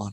1,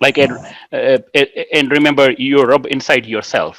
like and remember your Rabb inside yourself।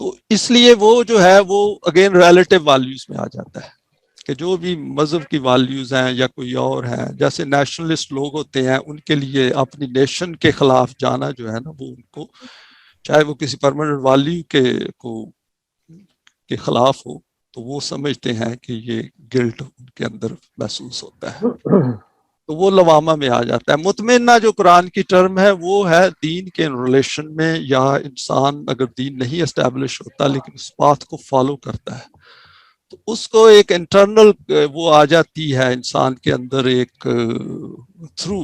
تو اس لیے وہ جو ہے وہ اگین ریلیٹیو ویلیوز میں آ جاتا ہے کہ جو بھی مذہب کی ویلیوز ہیں یا کوئی اور ہیں، جیسے نیشنلسٹ لوگ ہوتے ہیں، ان کے لیے اپنی نیشن کے خلاف جانا جو ہے نا، وہ ان کو چاہے وہ کسی پرماننٹ ویلیو کے خلاف ہو تو وہ سمجھتے ہیں کہ یہ گلٹ ان کے اندر محسوس ہوتا ہے، تو وہ لوامہ میں آ جاتا ہے۔ مطمئنہ جو قرآن کی ٹرم ہے وہ ہے دین کے ریلیشن میں، یا انسان اگر دین نہیں اسٹیبلش ہوتا لیکن اس بات کو فالو کرتا ہے تو اس کو ایک انٹرنل وہ آ جاتی ہے انسان کے اندر، ایک تھرو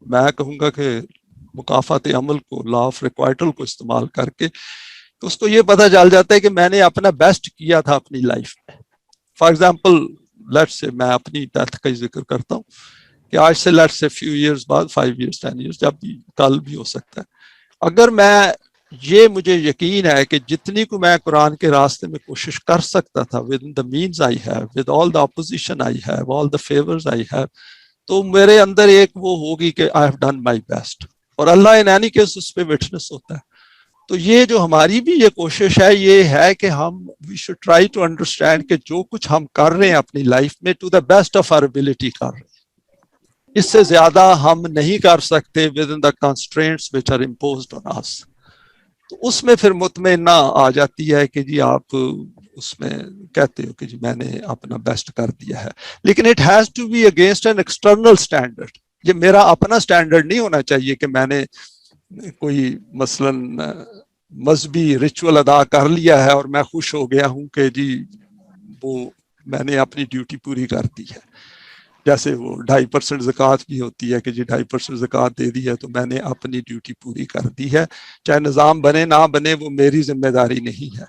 میں کہوں گا کہ مکافات عمل کو، لا آف ریکوائٹل کو استعمال کر کے، تو اس کو یہ پتہ چل جاتا ہے کہ میں نے اپنا بیسٹ کیا تھا اپنی لائف میں۔ فار ایگزامپل لیٹس سے میں اپنی ڈیتھ کا ہی ذکر کرتا ہوں کہ آج سے لیٹس سے فیو ایئرز بعد، 5 ایئرز 10 ایئرز، جب بھی کل بھی ہو سکتا ہے، اگر مجھے یقین ہے کہ جتنی کو میں قرآن کے راستے میں کوشش کر سکتا تھا with the means I have, with all the opposition I have, all the favors I have، تو میرے اندر ایک وہ ہوگی کہ I have done my best، اور اللہ in any case اس پہ وٹنس ہوتا ہے۔ تو یہ جو ہماری بھی یہ کوشش ہے، یہ ہے کہ ہم we should try to understand کہ جو کچھ ہم کر رہے ہیں اپنی لائف میں to the best of our ability کر رہے ہیں، اس سے زیادہ ہم نہیں کر سکتے within the constraints which are imposed on us۔ تو اس میں پھر مطمئنہ آ جاتی ہے کہ جی آپ اس میں کہتے ہو کہ جی میں نے اپنا بیسٹ کر دیا ہے، لیکن it has to be against an external standard. یہ میرا اپنا اسٹینڈرڈ نہیں ہونا چاہیے کہ میں نے کوئی مثلاً مذہبی ریچول ادا کر لیا ہے اور میں خوش ہو گیا ہوں کہ جی وہ میں نے اپنی ڈیوٹی پوری کر دی ہے۔ جیسے وہ 2.5% زکوٰۃ بھی ہوتی ہے کہ جی 2.5% زکوٰۃ دے دی ہے تو میں نے اپنی ڈیوٹی پوری کر دی ہے، چاہے نظام بنے نہ بنے وہ میری ذمہ داری نہیں ہے۔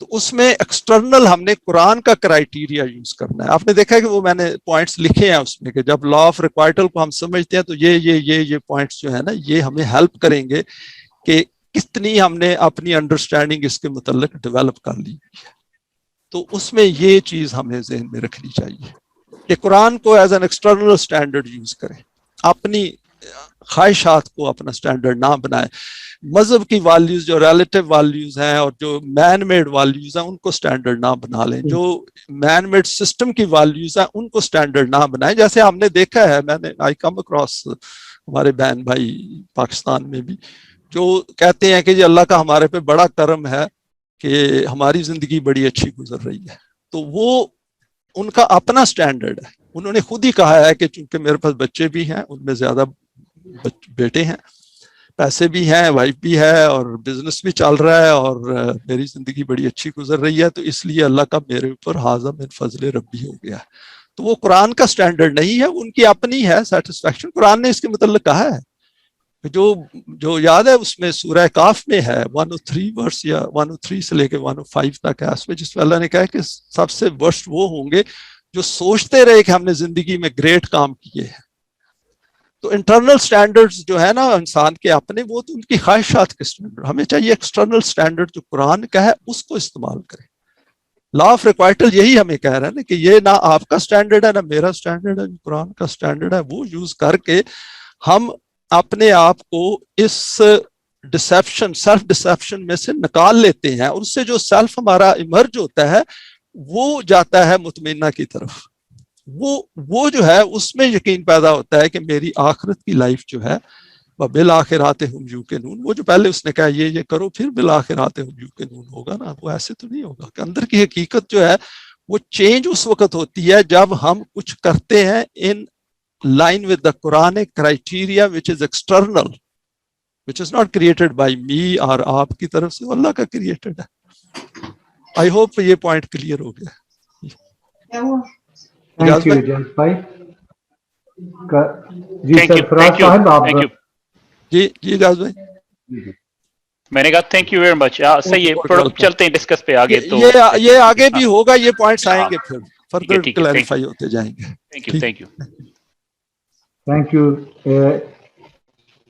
تو اس میں ایکسٹرنل ہم نے قرآن کا کرائیٹیریا یوز کرنا ہے۔ آپ نے دیکھا کہ وہ میں نے پوائنٹس لکھے ہیں اس میں کہ جب لا آف ریکوائٹل کو ہم سمجھتے ہیں تو یہ پوائنٹس جو ہے نا، یہ ہمیں ہیلپ کریں گے کہ کتنی ہم نے اپنی انڈرسٹینڈنگ اس کے متعلق ڈیولپ کر لی ہے۔ تو اس میں یہ چیز ہمیں ذہن میں رکھنی چاہیے کہ قرآن کو as an external standard use کریں، اپنی خواہشات کو اپنا اسٹینڈرڈ نہ بنائیں۔ مذہب کی ویلیوز جو ریلیٹیو ویلیوز ہیں اور جو مین میڈ ویلیوز ہیں ان کو اسٹینڈرڈ نہ بنا لیں، جو مین میڈ سسٹم کی ویلیوز ہیں ان کو اسٹینڈرڈ نہ بنائیں۔ جیسے ہم نے دیکھا ہے، میں نے آئی کم اکراس ہمارے بہن بھائی پاکستان میں بھی جو کہتے ہیں کہ جی اللہ کا ہمارے پہ بڑا کرم ہے کہ ہماری زندگی بڑی اچھی گزر رہی ہے، تو وہ ان کا اپنا سٹینڈرڈ ہے۔ انہوں نے خود ہی کہا ہے کہ چونکہ میرے پاس بچے بھی ہیں، ان میں زیادہ بیٹے ہیں، پیسے بھی ہیں، وائف بھی ہے اور بزنس بھی چل رہا ہے اور میری زندگی بڑی اچھی گزر رہی ہے، تو اس لیے اللہ کا میرے اوپر ھذا من فضل ربی ہو گیا۔ تو وہ قرآن کا سٹینڈرڈ نہیں ہے، ان کی اپنی ہے سیٹسفیکشن۔ قرآن نے اس کے متعلق کہا ہے، جو یاد ہے اس میں سورہ کاف میں ہے 103 ورس یا 103 سے لے کے 105 تک ہے، اس میں جس میں اللہ نے کہا کہ سب سے ورسٹ وہ ہوں گے جو سوچتے رہے کہ ہم نے زندگی میں گریٹ کام کیے ہیں۔ تو انٹرنل سٹینڈرڈز جو ہے نا انسان کے اپنے، وہ تو ان کی خواہشات کے سٹینڈرڈ، ہمیں چاہیے ایکسٹرنل سٹینڈرڈ جو قرآن کا ہے اس کو استعمال کریں۔ لا آف ریکوائٹل یہی ہمیں کہہ رہا ہے نا کہ یہ نہ آپ کا سٹینڈرڈ ہے نہ میرا سٹینڈرڈ ہے، قرآن کا سٹینڈرڈ ہے، وہ یوز کر کے ہم اپنے آپ کو اس ڈسیپشن، سیلف ڈسیپشن میں سے نکال لیتے ہیں، اور اس سے جو سیلف ہمارا ایمرج ہوتا ہے وہ جاتا ہے مطمئنہ کی طرف۔ وہ جو ہے اس میں یقین پیدا ہوتا ہے کہ میری آخرت کی لائف جو ہے بالآخرات ہم یوقنون، وہ جو پہلے اس نے کہا یہ کرو پھر بالآخرات ہم یوقنون ہوگا نا، وہ ایسے تو نہیں ہوگا کہ اندر کی حقیقت جو ہے وہ چینج اس وقت ہوتی ہے جب ہم کچھ کرتے ہیں ان line with the Quranic criteria which is external, which is not created by me اور آپ کی طرف سے، اللہ کا created ہے۔ I hope یہ point clear ہو گیا۔ Thank you اجاز بھائی۔ جی سرفراز صاحب آپ۔ جی اجاز بھائی، میں نے کہا تھینک یو ویری مچ۔ صحیح ہے، چلتے ہیں ڈسکس پہ آگے۔ تو یہ آگے بھی ہوگا، یہ پوائنٹس آئیں گے پھر فردر کلیریفائی ہوتے جائیں گے۔ تھینک یو تھینک یو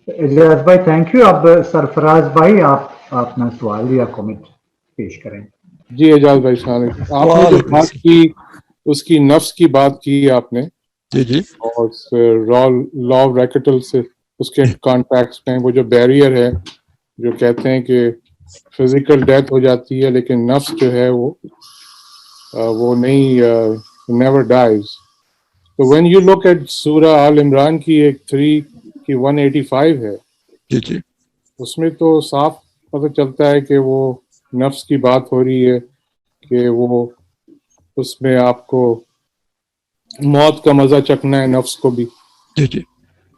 اجاز بھائی، تھینک یو۔ اب سرفراز بھائی آپ اپنا سوال یا کامنٹ پیش کریں۔ جی اجاز بھائی السلام علیکم۔ آپ نے جو بات کی اس کی نفس کی بات کی آپ نے، جی اور لا آف ریکٹل سے اس کے کانٹیکس میں وہ جو بیریئر ہے جو کہتے ہیں کہ فزیکل ڈیتھ ہو جاتی ہے لیکن نفس جو ہے وہ نہیں, نیور ڈائز. تو وین یو لک ایٹ سورہ آل عمران کی ایک 3 کی 185 ہے, جی جی اس میں تو صاف پتہ چلتا ہے کہ وہ نفس کی بات ہو رہی ہے کہ وہ اس میں آپ کو موت کا مزہ چکھنا ہے نفس کو بھی. جی جی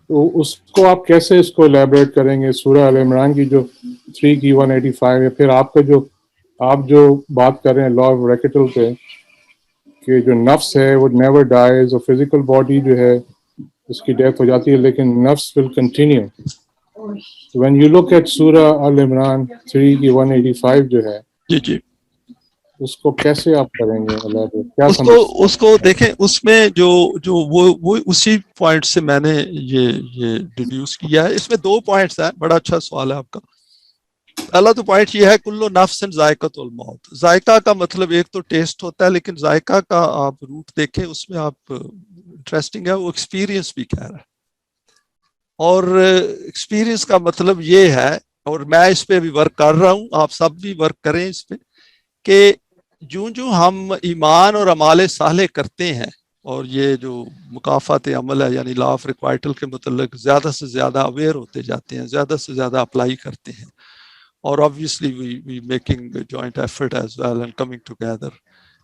تو اس کو آپ کیسے اس کو الیبریٹ کریں گے سورہ ال عمران کی جو 3 کی 185 ہے؟ پھر آپ جو بات کر رہے ہیں لا آف ریکٹل پہ کہ جو نفس ہے وہ نیور ڈائز, اور فزیکل باڈی جو ہے اس کی ڈیتھ ہو جاتی ہے لیکن نفس will continue. When you look at Surah Al Imran 3 کی 185 جو ہے, جی جی اس کو کیسے آپ کریں گے elaborate؟ کیا سمجھ اس کو دیکھیں, اس میں جو وہ اسی پوائنٹ سے میں نے یہ ڈیڈیوس کیا ہے. اس میں 2 پوائنٹس ہیں. بڑا اچھا سوال ہے آپ کا. پہلا تو پوائنٹ یہ ہے کلو نفس ذائقۃ الموت. ذائقہ کا مطلب ایک تو ٹیسٹ ہوتا ہے, لیکن ذائقہ کا آپ روٹ دیکھیں اس میں آپ انٹرسٹنگ ہے وہ ایکسپیرینس بھی کہہ رہا ہے. اور ایکسپیرینس کا مطلب یہ ہے, اور میں اس پہ بھی ورک کر رہا ہوں, آپ سب بھی ورک کریں اس پہ, کہ جو ہم ایمان اور اعمال صالح کرتے ہیں اور یہ جو مکافات عمل ہے یعنی لا آف ریکوائٹل کے متعلق زیادہ سے زیادہ اویئر ہوتے جاتے ہیں, زیادہ سے زیادہ اپلائی کرتے ہیں, اور obviously we making a joint effort as well and coming together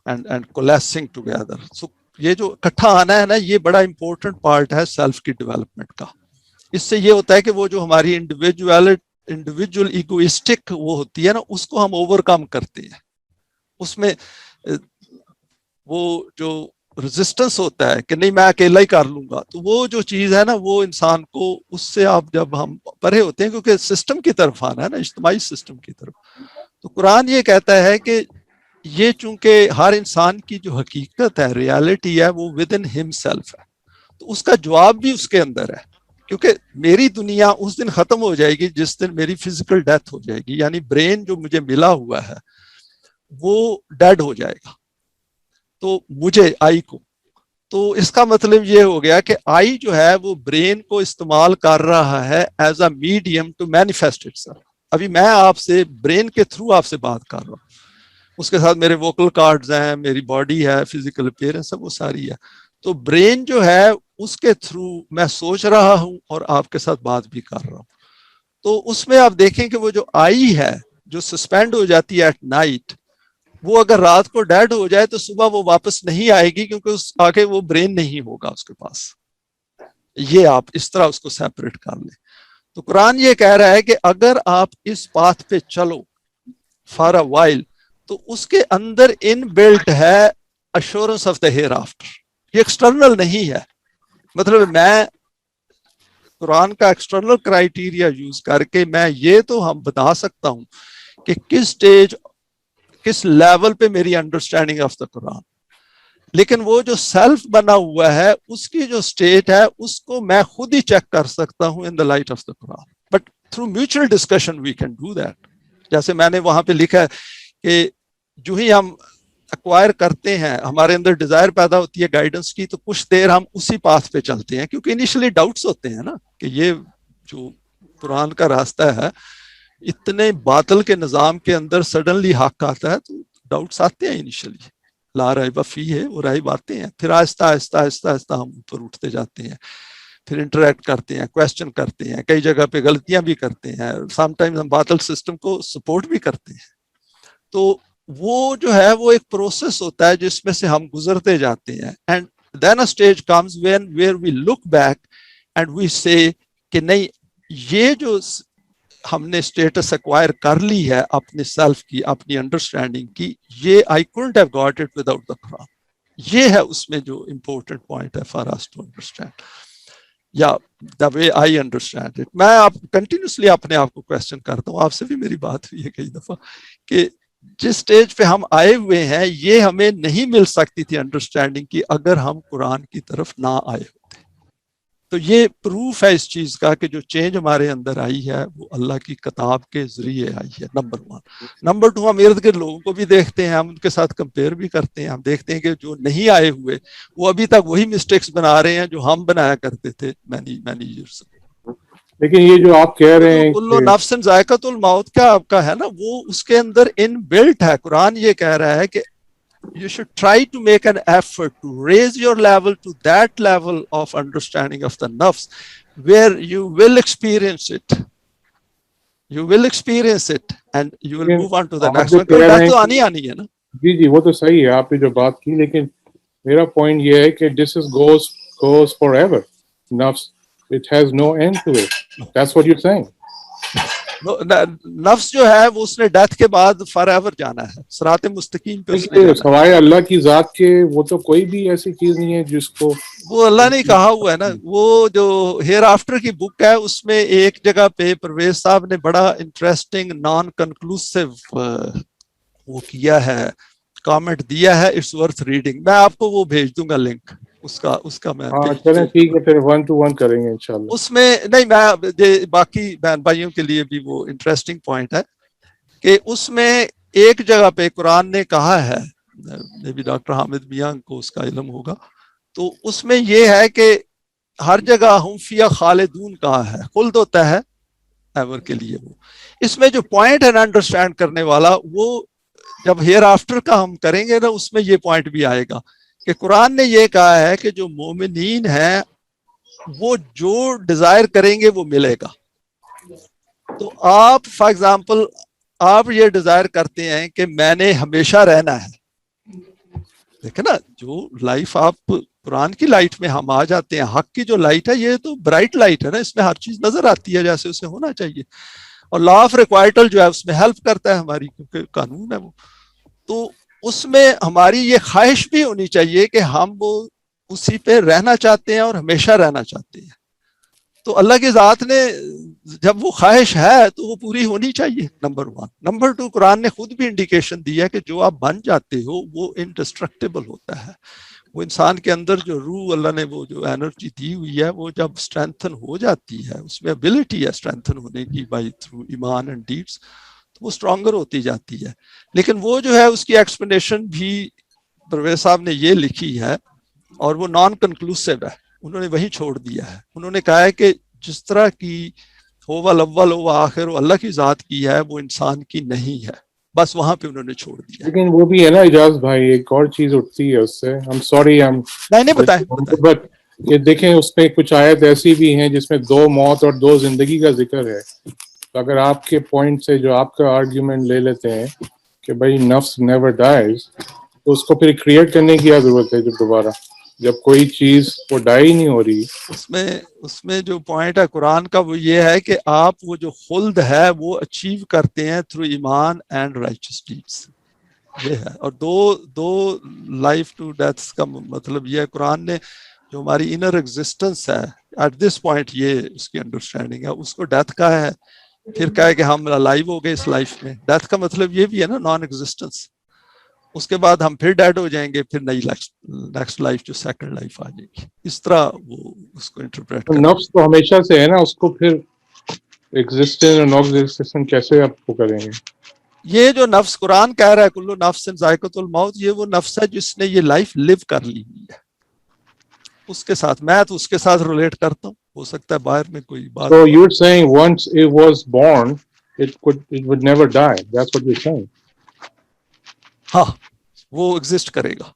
and coalescing together. So یہ جو اکٹھا آنا ہے نا, یہ بڑا امپورٹنٹ پارٹ ہے سیلف کی ڈیولپمنٹ کا. اس سے یہ ہوتا ہے کہ وہ جو ہماری انڈیویجول ایگوئسٹک وہ ہوتی ہے نا, اس کو ہم اوور کم کرتے ہیں. اس میں وہ جو ریزسٹنس ہوتا ہے کہ نہیں میں اکیلا ہی کر لوں گا, تو وہ جو چیز ہے نا وہ انسان کو اس سے آپ جب ہم پرے ہوتے ہیں, کیونکہ سسٹم کی طرف آنا ہے نا, اجتماعی سسٹم کی طرف. تو قرآن یہ کہتا ہے کہ یہ چونکہ ہر انسان کی جو حقیقت ہے, ریالٹی ہے, وہ ود ان ہم سیلف ہے, تو اس کا جواب بھی اس کے اندر ہے. کیونکہ میری دنیا اس دن ختم ہو جائے گی جس دن میری فزیکل ڈیتھ ہو جائے گی, یعنی برین جو مجھے ملا ہوا ہے وہ ڈیڈ ہو جائے گا, تو مجھے آئی کو. تو اس کا مطلب یہ ہو گیا کہ آئی جو ہے وہ برین کو استعمال کر رہا ہے as a medium to manifest itself. ابھی میں آپ سے برین کے تھرو آپ سے بات کر رہا ہوں, اس کے ساتھ میرے ووکل کارڈز ہیں, میری باڈی ہے, فزیکل اپیئرنس ہے, وہ ساری ہے. تو برین جو ہے اس کے تھرو میں سوچ رہا ہوں اور آپ کے ساتھ بات بھی کر رہا ہوں. تو اس میں آپ دیکھیں کہ وہ جو آئی ہے جو سسپینڈ ہو جاتی ہے ایٹ نائٹ, وہ اگر رات کو ڈیڈ ہو جائے تو صبح وہ واپس نہیں آئے گی, کیونکہ اس آگے وہ برین نہیں ہوگا اس کے پاس. یہ آپ اس طرح اس کو سیپریٹ کر لیں. تو قرآن یہ کہہ رہا ہے کہ اگر آپ اس پاتھ پہ چلو فار اے وائل, تو اس کے اندر ان بلٹ ہے assurance of the hair after. یہ ایکسٹرنل نہیں ہے. مطلب میں قرآن کا ایکسٹرنل کرائیٹیریا یوز کر کے میں یہ تو ہم بتا سکتا ہوں کہ کس سٹیج کس لیول پہ میری انڈرسٹینڈنگ آف دا قرآن, لیکن وہ جو سیلف بنا ہوا ہے اس کی جو سٹیٹ ہے اس کو میں خود ہی چیک کر سکتا ہوں in the light of the Quran. But through mutual discussion we can do that. جیسے میں نے وہاں پہ لکھا ہے کہ جو ہی ہم ایکوائر کرتے ہیں, ہمارے اندر ڈیزائر پیدا ہوتی ہے گائیڈنس کی, تو کچھ دیر ہم اسی پاتھ پہ چلتے ہیں, کیونکہ انیشلی ڈاؤٹس ہوتے ہیں نا کہ یہ جو قرآن کا راستہ ہے, اتنے باطل کے نظام کے اندر سڈنلی حق آتا ہے تو ڈاؤٹس آتے ہیں انیشلی, لا ریب فیہ ہے, وہ ریب آتے ہیں, پھر آہستہ آہستہ آہستہ آہستہ ہم اوپر اٹھتے جاتے ہیں, پھر انٹریکٹ کرتے ہیں, کویسچن کرتے ہیں, کئی جگہ پہ غلطیاں بھی کرتے ہیں, سم ٹائمز ہم باطل سسٹم کو سپورٹ بھی کرتے ہیں. تو وہ جو ہے وہ ایک پروسیس ہوتا ہے جس میں سے ہم گزرتے جاتے ہیں. And then a stage comes where we look back and we say کہ نہیں, یہ جو ہم نے اسٹیٹس ایکوائر کر لی ہے اپنے سیلف کی, اپنی انڈرسٹینڈنگ کی, یہ آئی couldn't have got it without the Quran. یہ ہے اس میں جو امپورٹنٹ پوائنٹ ہے فار us to understand, یا the way I understand it. میں آپ کنٹینیوسلی اپنے آپ کو کویسچن کرتا ہوں, آپ سے بھی میری بات ہوئی ہے کئی دفعہ کہ جس سٹیج پہ ہم آئے ہوئے ہیں یہ ہمیں نہیں مل سکتی تھی انڈرسٹینڈنگ کی اگر ہم قرآن کی طرف نہ آئے ہوتے. تو یہ پروف ہے اس چیز کا کہ جو چینج ہمارے اندر آئی ہے وہ اللہ کی کتاب کے ذریعے آئی ہے. نمبر 1. نمبر 2, ہم ارد گرد لوگوں کو بھی دیکھتے ہیں, ہم ان کے ساتھ کمپیئر بھی کرتے ہیں, ہم دیکھتے ہیں کہ جو نہیں آئے ہوئے وہ ابھی تک وہی مسٹیکس بنا رہے ہیں جو ہم بنایا کرتے تھے many years ago. لیکن یہ جو آپ کہہ رہے ہیں کلو نفس ذائقۃ الموت کا آپ کا ہے نا وہ اس کے اندر ان بلٹ ہے. قرآن یہ کہہ رہا ہے کہ you should try to make an effort to raise your level to that level of understanding of the nafs where you will experience it. You will experience it and you will move on to the next one. Death تو آنی ہے نا. جی جی وہ تو صحیح ہے آپ نے جو بات کی, لیکن میرا پوائنٹ یہ ہے کہ this is goes forever. Nafs, it has no end to it. That's what you're saying. نفس جو ہے وہ اس نے ڈیتھ کے بعد فار ایور جانا ہے صراط مستقیم پہ اس نے جانا ہے. سوائے اللہ کی ذات کے وہ تو کوئی بھی ایسی چیز نہیں ہے جس کو وہ اللہ نے کہا ہوا ہے نا. وہ جو ہیئر آفٹر کی بک ہے اس میں ایک جگہ پہ پرویز صاحب نے بڑا انٹرسٹنگ نان کنکلوسیو وہ کیا ہے, کامنٹ دیا ہے, اٹس ورتھ ریڈنگ. میں آپ کو وہ بھیج دوں گا لنک اس کا میں چلیں ٹھیک ہے پھر 1 to 1 کریں گے انشاءاللہ. اس میں نہیں میں باقی بہن بھائیوں کے لیے بھی وہ انٹرسٹنگ پوائنٹ ہے کہ اس میں ایک جگہ پہ قرآن نے کہا ہے, میں بھی ڈاکٹر حامد میاں کو اس کا علم ہوگا, تو اس میں یہ ہے کہ ہر جگہ ہم فیہا خالدون کہا ہے, خلد ہوتا ہے ایور کے لیے. وہ اس میں جو پوائنٹ ہے نا انڈرسٹینڈ کرنے والا, وہ جب ہیئر آفٹر کا ہم کریں گے نا اس میں یہ پوائنٹ بھی آئے گا کہ قرآن نے یہ کہا ہے کہ جو مومنین ہیں وہ جو ڈیزائر کریں گے وہ ملے گا. تو آپ فار ایگزامپل آپ یہ ڈیزائر کرتے ہیں کہ میں نے ہمیشہ رہنا ہے, دیکھیں نا جو لائف آپ قرآن کی لائٹ میں ہم آ جاتے ہیں, حق کی جو لائٹ ہے یہ تو برائٹ لائٹ ہے نا, اس میں ہر چیز نظر آتی ہے جیسے اسے ہونا چاہیے. اور لا آف ریکوائٹل جو ہے اس میں ہیلپ کرتا ہے ہماری, کیونکہ قانون ہے وہ. تو اس میں ہماری یہ خواہش بھی ہونی چاہیے کہ ہم وہ اسی پہ رہنا چاہتے ہیں اور ہمیشہ رہنا چاہتے ہیں. تو اللہ کی ذات نے جب وہ خواہش ہے تو وہ پوری ہونی چاہیے, نمبر 1. نمبر 2, قرآن نے خود بھی انڈیکیشن دی ہے کہ جو آپ بن جاتے ہو وہ انڈسٹرکٹیبل ہوتا ہے. وہ انسان کے اندر جو روح اللہ نے وہ جو انرجی دی ہوئی ہے وہ جب اسٹرینتھن ہو جاتی ہے, اس میں ابیلٹی ہے اسٹرینتھن ہونے کی بائی تھرو ایمان اینڈ ڈیڈس, تو وہ اسٹرانگر ہوتی جاتی ہے. لیکن وہ جو ہے اس کی ایکسپلینیشن بھی پرویز صاحب نے یہ لکھی ہے اور وہ نان کنکلوسیو ہے, انہوں نے وہیں چھوڑ دیا ہے. انہوں نے کہا ہے کہ جس طرح کی ہو الاول ہو آخر وہ اللہ کی ذات کی ہے وہ انسان کی نہیں ہے, بس وہاں پہ انہوں نے چھوڑ دیا. لیکن وہ بھی ہے نا اجاز بھائی, ایک اور چیز اٹھتی ہے اس سے, ہم سوری ہم نہیں بتائیں, بٹ یہ دیکھیں اس میں کچھ آیت ایسی بھی ہیں جس میں 2 موت اور 2 زندگی کا ذکر ہے. تو اگر آپ کے پوائنٹ سے جو آپ کا آرگیومنٹ لے لیتے ہیں کہ بھائی نفس نیور ڈائز, تو اس کو پھر کریٹ کرنے کی کیا ضرورت ہے جب دوبارہ, جب کوئی چیز وہ ڈائی نہیں ہو رہی. اس میں جو پوائنٹ ہے قرآن کا وہ یہ ہے کہ آپ وہ جو خلد ہے وہ اچیو کرتے ہیں تھرو ایمان اینڈ رائچس ڈیڈس, یہ ہے. اور دو لائف ٹو ڈیتھ کا مطلب یہ ہے قرآن نے جو ہماری انر ایگزسٹنس ہے ایٹ دس پوائنٹ, یہ اس کی انڈرسٹینڈنگ ہے. اس کو ڈیتھ کا ہے, پھر کہا ہے کہ ہم لائیو ہو گئے اس لائف میں. ڈیتھ کا مطلب یہ بھی ہے نا نان ایگزسٹنس, اس کے بعد ہم پھر ڈیڈ ہو جائیں گے, پھر نئی نیکسٹ لائف جو سیکنڈ لائف آ جائے گی. اس طرح وہ اس کو انٹرپریٹ کریں. نفس تو ہمیشہ سے ہے نا, اس کو پھر ایگزسٹنس اور نان ایگزسٹنس کیسے آپ کو کریں گے؟ یہ جو نفس قرآن کہہ رہا ہے کلو نفس ذائقۃ الموت, یہ وہ نفس ہے جس نے یہ لائف لیو کر لی ہوئی ہے. اس کے ساتھ میں تو اس کے ساتھ ریلیٹ کرتا ہوں, ہو سکتا ہے باہر میں کوئی بات. So you're saying once it was born it would never die, that's what you're saying. ہاں وہ ایگزسٹ کرے گا.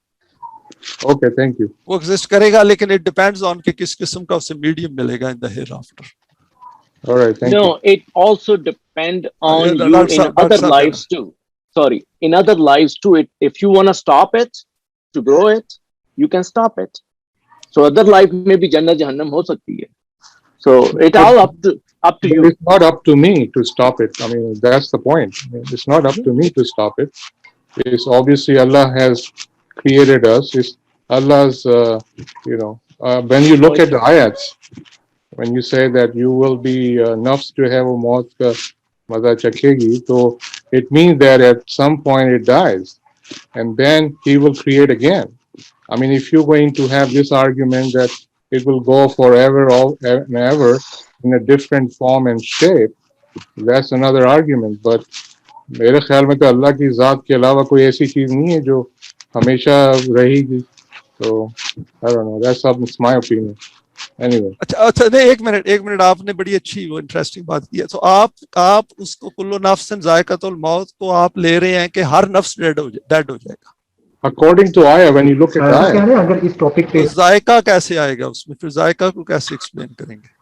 Okay, thank you. وہ ایگزسٹ کرے گا, لیکن اٹ ڈیپینڈز آن کہ کس قسم کا اسے میڈیم ملے گا ان دا ہیئر آفٹر. All right, thank you. No, it also depend on you in other lives too. Sorry, in other lives too. If you want to stop it, to grow it, you can stop it. So other life may be Jannah Jahannam ho sakti hai. So it all up to you. It's not up to me to stop it. I mean, that's the point. It's not up to me to stop it. It's obviously Allah has created us. It's Allah's, when you look at the ayats, when you say that you will be nafs to have a maut ka maza chakhegi, so it means that at some point it dies and then he will create again. I mean, if you're going to have this argument that it will go forever and ever in a different form and shape, that's another argument. But میرے خیال میں تو اللہ کی ذات کے علاوہ کوئی ایسی چیز نہیں ہے جو ہمیشہ رہے گی. So I don't know, that's my opinion. anyway. اچھا نہیں ایک منٹ آپ نے بڑی اچھی وہ انٹرسٹنگ بات کی ہے. تو آپ اس کو کل نفس ذائقۃ الموت کو آپ لے رہے ہیں کہ ہر نفس ڈیڈ ہو جائے گا. According to ayah, when you look at ayah, اگر اس ٹاپک پہ تو ذائقہ کیسے آئے گا اس میں؟ پھر ذائقہ کو کیسے ایکسپلین کریں گے؟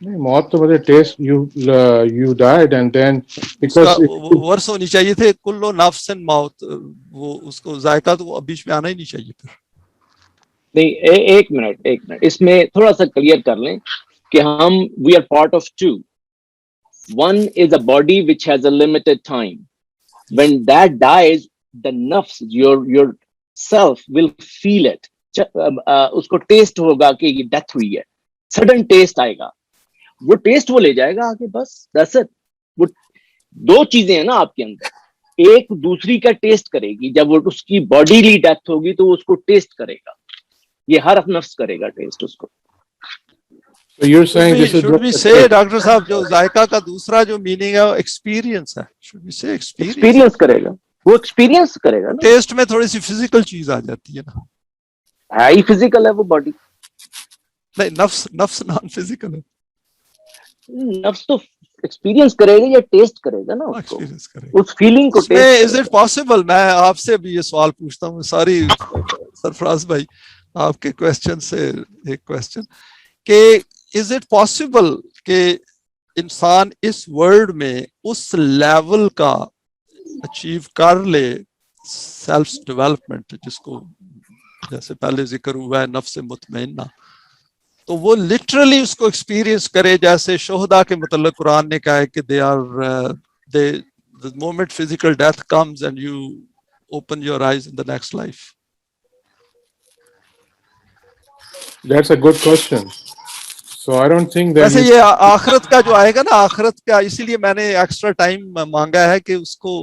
نہیں موت تو مجھے test you died and then because ورس ہونی چاہیے تھے کلو نفس موت، وہ اس کو ذائقہ تو بیچ میں آنا ہی نہیں چاہیے. پھر نہیں ایک منٹ اس میں تھوڑا سا کلیئر کر لیں کہ ہم we are part of two. One is a body which has a limited time. when that dies, the nafs, your self will feel it. اس کو ٹیسٹ ہوگا کہ یہ ڈیتھ ہوئی ہے، سڈن ٹیسٹ آئے گا، وہ ٹیسٹ وہ لے جائے گا آگے، بس that's it. وہ دو چیزیں ہیں نا آپ کے اندر، ایک دوسری کا ٹیسٹ کرے گی. جب وہ اس کی باڈیلی ڈیتھ ہوگی تو وہ اس کو ٹیسٹ کرے گا، یہ ہر نفس کرے گا ٹیسٹ اس کو. so you're saying this is should we say doctor صاحب جو ذائقہ کا دوسرا جو میننگ ہے وہ ایکسپیرینس ہے. should we say ایکسپیرینس کرے گا، وہ ایکسپیرینس کرے گا نا. ٹیسٹ میں تھوڑی سی فزیکل چیز آ جاتی ہے نا. ہے ہی فزیکل ہے وہ باڈی. نہیں نفس نان فزیکل ہے. نفس تو ایکسپیرینس کرے گا یا ٹیسٹ کرے گا نا اس کو، ایکسپیرینس کرے گا. اس فیلنگ کو اس میں ٹیسٹ. از اٹ پاسبل، میں آپ سے بھی یہ سوال پوچھتا ہوں، ساری سرفراز بھائی آپ کے کوشچن سے ایک کوشچن کہ از اٹ پاسبل کہ انسان اس ورلڈ میں اس لیول کا اچیو کر لے سیلف ڈیولپمنٹ جس کو جیسے پہلے ذکر ہوا ہے نفس مطمئنہ، تو وہ لٹرلی اس کو ایکسپیرینس کرے جیسے شہداء کے متعلق قرآن نے کہا ہے کہ the moment physical death comes and you open your eyes in the next life. that's a good question. So I don't think that ویسے یہ آخرت کا جو آئے گا نا، آخرت کا، اسی لیے میں نے ایکسٹرا ٹائم مانگا ہے کہ اس کو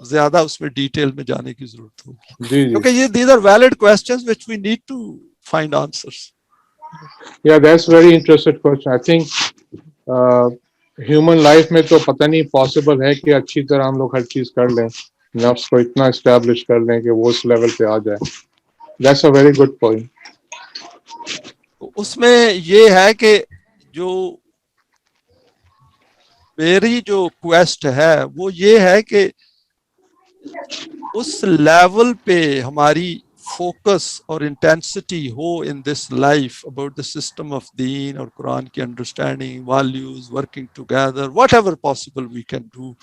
زیادہ اس میں ڈیٹیل میں جانے کی ضرورت ہوگی، جی کیونکہ یہ these are valid questions which we need to find answers. yeah, that's very interesting question. I think human life میں تو پتہ نہیں پاسبل ہے کہ اچھی طرح ہم لوگ ہر چیز کر لیں، نفس کو اتنا اسٹیبلش کر لیں کہ وہ اس لیول پہ آ جائے. that's a very good point. اس میں یہ ہے کہ جو میری جو کویسٹ ہے وہ یہ ہے کہ اس لیول پہ ہماری فوکس اور انٹینسٹی ہو in this life about the system of دین اور قرآن کی understanding, values, working together, whatever possible we can do,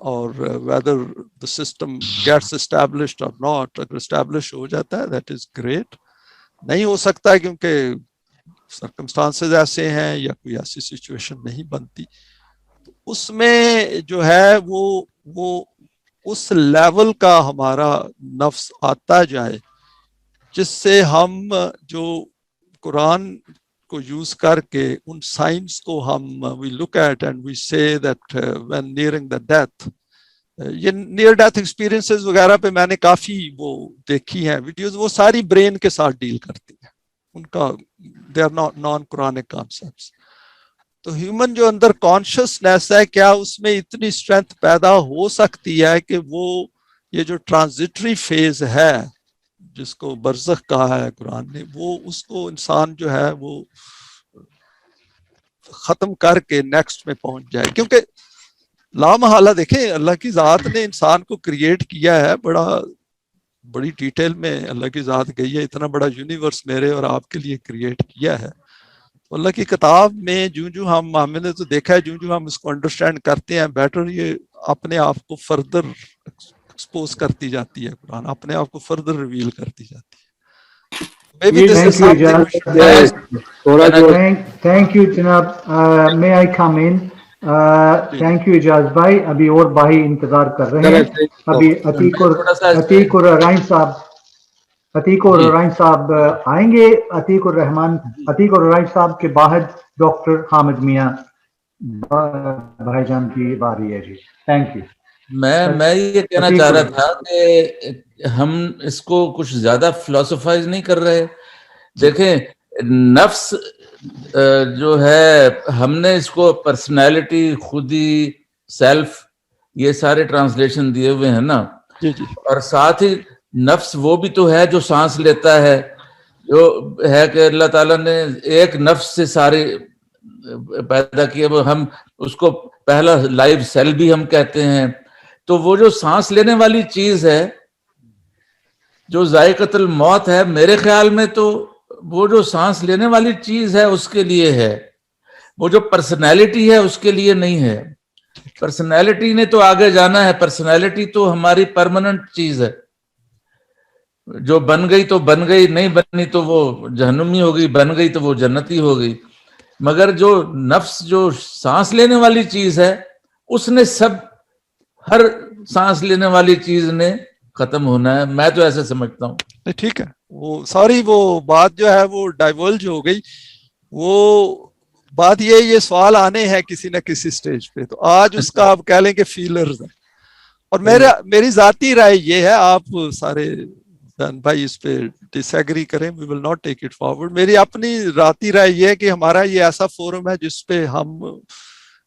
اور whether the system gets established or not. اگر اسٹیبلش ہو جاتا ہے دیٹ از گریٹ، نہیں ہو سکتا کیونکہ سرکمسٹانسز ایسے ہیں یا کوئی ایسی سچویشن نہیں بنتی، تو اس میں جو ہے وہ اس لیول کا ہمارا نفس آتا جائے جس سے ہم جو قرآن کو یوز کر کے ان سائنس کو ہم وی لک ایٹ اینڈ وی سے that when nearing the death, یہ نیئر ڈیتھ ایکسپیرینسز وغیرہ پہ میں نے کافی وہ دیکھی ہیں ویڈیوز، وہ ساری برین کے ساتھ ڈیل کرتی ہیں، ان کا they are not non Quranic concepts. تو ہیومن جو اندر کانشیسنیس ہے، کیا اس میں اتنی اسٹرینتھ پیدا ہو سکتی ہے کہ وہ یہ جو ٹرانزٹری فیز ہے جس کو برزخ کہا ہے قرآن نے، وہ اس کو انسان جو ہے وہ ختم کر کے نیکسٹ میں پہنچ جائے. کیونکہ لامحالہ دیکھیں اللہ کی ذات نے انسان کو کریٹ کیا ہے، بڑی ڈیٹیل میں اللہ کی ذات گئی ہے، اتنا بڑا یونیورس میرے اور آپ کے لیے کریٹ کیا ہے. اللہ کی کتاب میں ہم نے تو دیکھا ہے جو ہم اس کو انڈرسٹینڈ کرتے ہیں بیٹر، یہ اپنے آپ کو فردر ایکسپوز کرتی جاتی ہے، قرآن اپنے آپ کو فردر ریویل کرتی جاتی ہے. تھینک یو جناب. میں آئی کم ان؟ تھینک یو اجاز بھائی. ابھی اور بھائی انتظار کر رہے ہیں. ابھی عتیق الرحیم صاحب آئیں گے. عتیق الرحیم صاحب کے بعد ڈاکٹر حامد میاں بھائی جان کی باری ہے. جی تھینک یو. میں یہ کہنا چاہ رہا تھا کہ ہم اس کو کچھ زیادہ فلسفائز نہیں کر رہے. دیکھیں نفس جو ہے، ہم نے اس کو پرسنالٹی، خودی، سیلف، یہ سارے ٹرانسلیشن دیے ہوئے ہیں نا. جی اور ساتھ ہی نفس وہ بھی تو ہے جو سانس لیتا ہے، جو ہے کہ اللہ تعالیٰ نے ایک نفس سے سارے پیدا کیے، وہ ہم اس کو پہلا لائیو سیل بھی ہم کہتے ہیں. تو وہ جو سانس لینے والی چیز ہے، جو ذائقۃ الموت ہے، میرے خیال میں تو وہ جو سانس لینے والی چیز ہے اس کے لیے ہے، وہ جو پرسنالٹی ہے اس کے لیے نہیں ہے. پرسنالٹی نے تو آگے جانا ہے، پرسنالٹی تو ہماری پرماننٹ چیز ہے، جو بن گئی تو بن گئی، نہیں بنی تو وہ جہنمی ہو گئی، بن گئی تو وہ جنتی ہو گئی. مگر جو نفس، جو سانس لینے والی چیز ہے، اس نے سب، ہر سانس لینے والی چیز نے ختم ہونا ہے. میں تو ایسے سمجھتا ہوں. ٹھیک ہے، وہ ساری وہ بات جو ہے وہ ڈائیورج ہو گئی. وہ بات یہ سوال آنے ہیں کسی نہ کسی سٹیج پہ، تو آج اس کا آپ کہہ لیں کہ فیلرز ہیں. اور میری ذاتی رائے یہ ہے، آپ سارے بھائی اس پہ ڈس ایگری کریں، we will not take it forward. میری اپنی ذاتی رائے یہ ہے کہ ہمارا یہ ایسا فورم ہے جس پہ ہم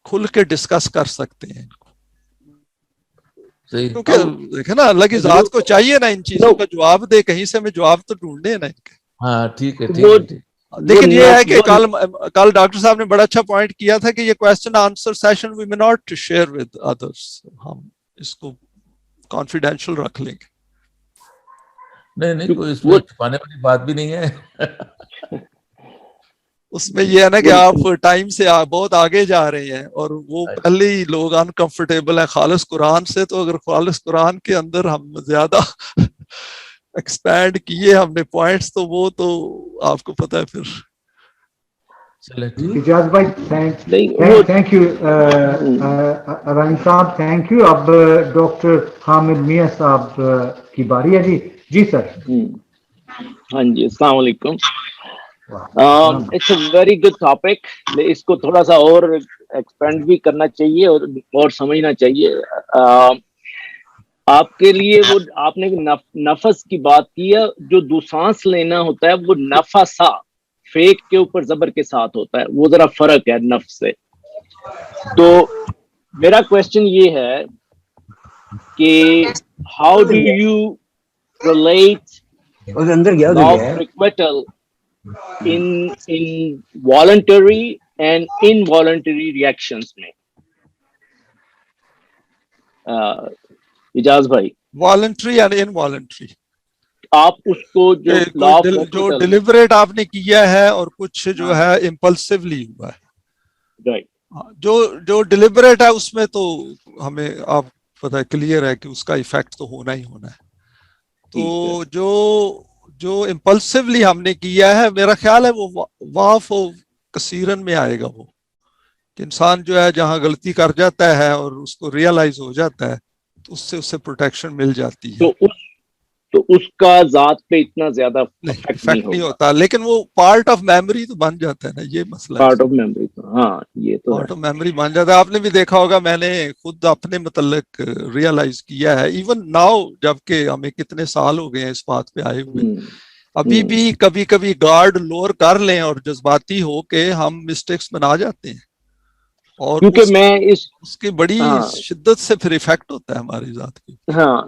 کھل کے ڈسکس کر سکتے ہیں. کیونکہ دیکھیں نا، اللہ کی ذات کو چاہیے نا ان چیزوں کا جواب دے، کہیں سے ہمیں جواب تو ڈھونڈنے ہیں نا ان کے. ہاں ٹھیک ہے. لیکن یہ ہے کہ کل ڈاکٹر صاحب نے بڑا اچھا پوائنٹ کیا تھا کہ یہ کوسچن آنسر سیشن وی میں ناٹ شیئر ود ادرس، ہم اس کو کانفیڈینشیل رکھ لیں گے. نہیں کوئی اس میں چھپانے والی بات بھی نہیں ہے. اس میں یہ ہے نا کہ آپ ٹائم سے بہت آگے جا رہے ہیں، اور وہ پہلے ہی لوگ انکمفرٹیبل ہیں خالص قرآن سے. تو اگر خالص قرآن کے اندر ہم زیادہ ایکسپینڈ کیے ہم نے پوائنٹس، تو وہ تو آپ کو پتہ ہے پھر. اجاز بھائی تھینک یو، رانی صاحب تھینک یو. اب ڈاکٹر حامد میاں صاحب کی باری ہے. جی سر. ہاں جی، السلام علیکم. It's a very good topic. اس کو تھوڑا سا اور ایکسپینڈ بھی کرنا چاہیے اور سمجھنا چاہیے. آپ کے لیے وہ آپ نے نفس کی بات کی ہے، جو سانس لینا ہوتا ہے وہ نفسا، فیک کے اوپر زبر کے ساتھ ہوتا ہے، وہ ذرا فرق ہے نفس سے. تو میرا کوشچن یہ ہے کہ how do you relate law of requital in voluntary and involuntary reactions میں. اجاز بھائی، والنٹری اینڈ انوالنٹری، آپ اس کو جو ڈیلیبریٹ آپ نے کیا ہے اور کچھ جو ہے امپلسیولی ہوا ہے. رائٹ. جو ڈیلیبریٹ ہے اس میں تو ہمیں آپ پتہ ہے کلیئر ہے کہ اس کا ایفیکٹ تو ہونا ہی ہونا ہے. تو جو امپلسیولی ہم نے کیا ہے، میرا خیال ہے وہ واف و کثیرن میں آئے گا. وہ کہ انسان جو ہے جہاں غلطی کر جاتا ہے اور اس کو ریئلائز ہو جاتا ہے تو اس سے پروٹیکشن مل جاتی ہے. تو اس کا ذات پہ اتنا زیادہ افیکٹ نہیں ہوتا، لیکن وہ پارٹ آف میموری تو بن جاتا ہے نا. یہ مسئلہ پارٹ آف میموری. ہاں یہ تو پارٹ آف میموری بن جاتا ہے. آپ نے بھی دیکھا ہوگا، میں نے خود اپنے متعلق ریئلائز کیا ہے ایون ناؤ، جبکہ ہمیں کتنے سال ہو گئے ہیں اس بات پہ آئے ہوئے، ابھی بھی کبھی کبھی گارڈ لوور کر لیں اور جذباتی ہو کے ہم مسٹیکس بنا جاتے ہیں، اور کیونکہ میں اس کی بڑی شدت سے پھر ایفیکٹ ہوتا ہے ہماری ذات کی. ہاں،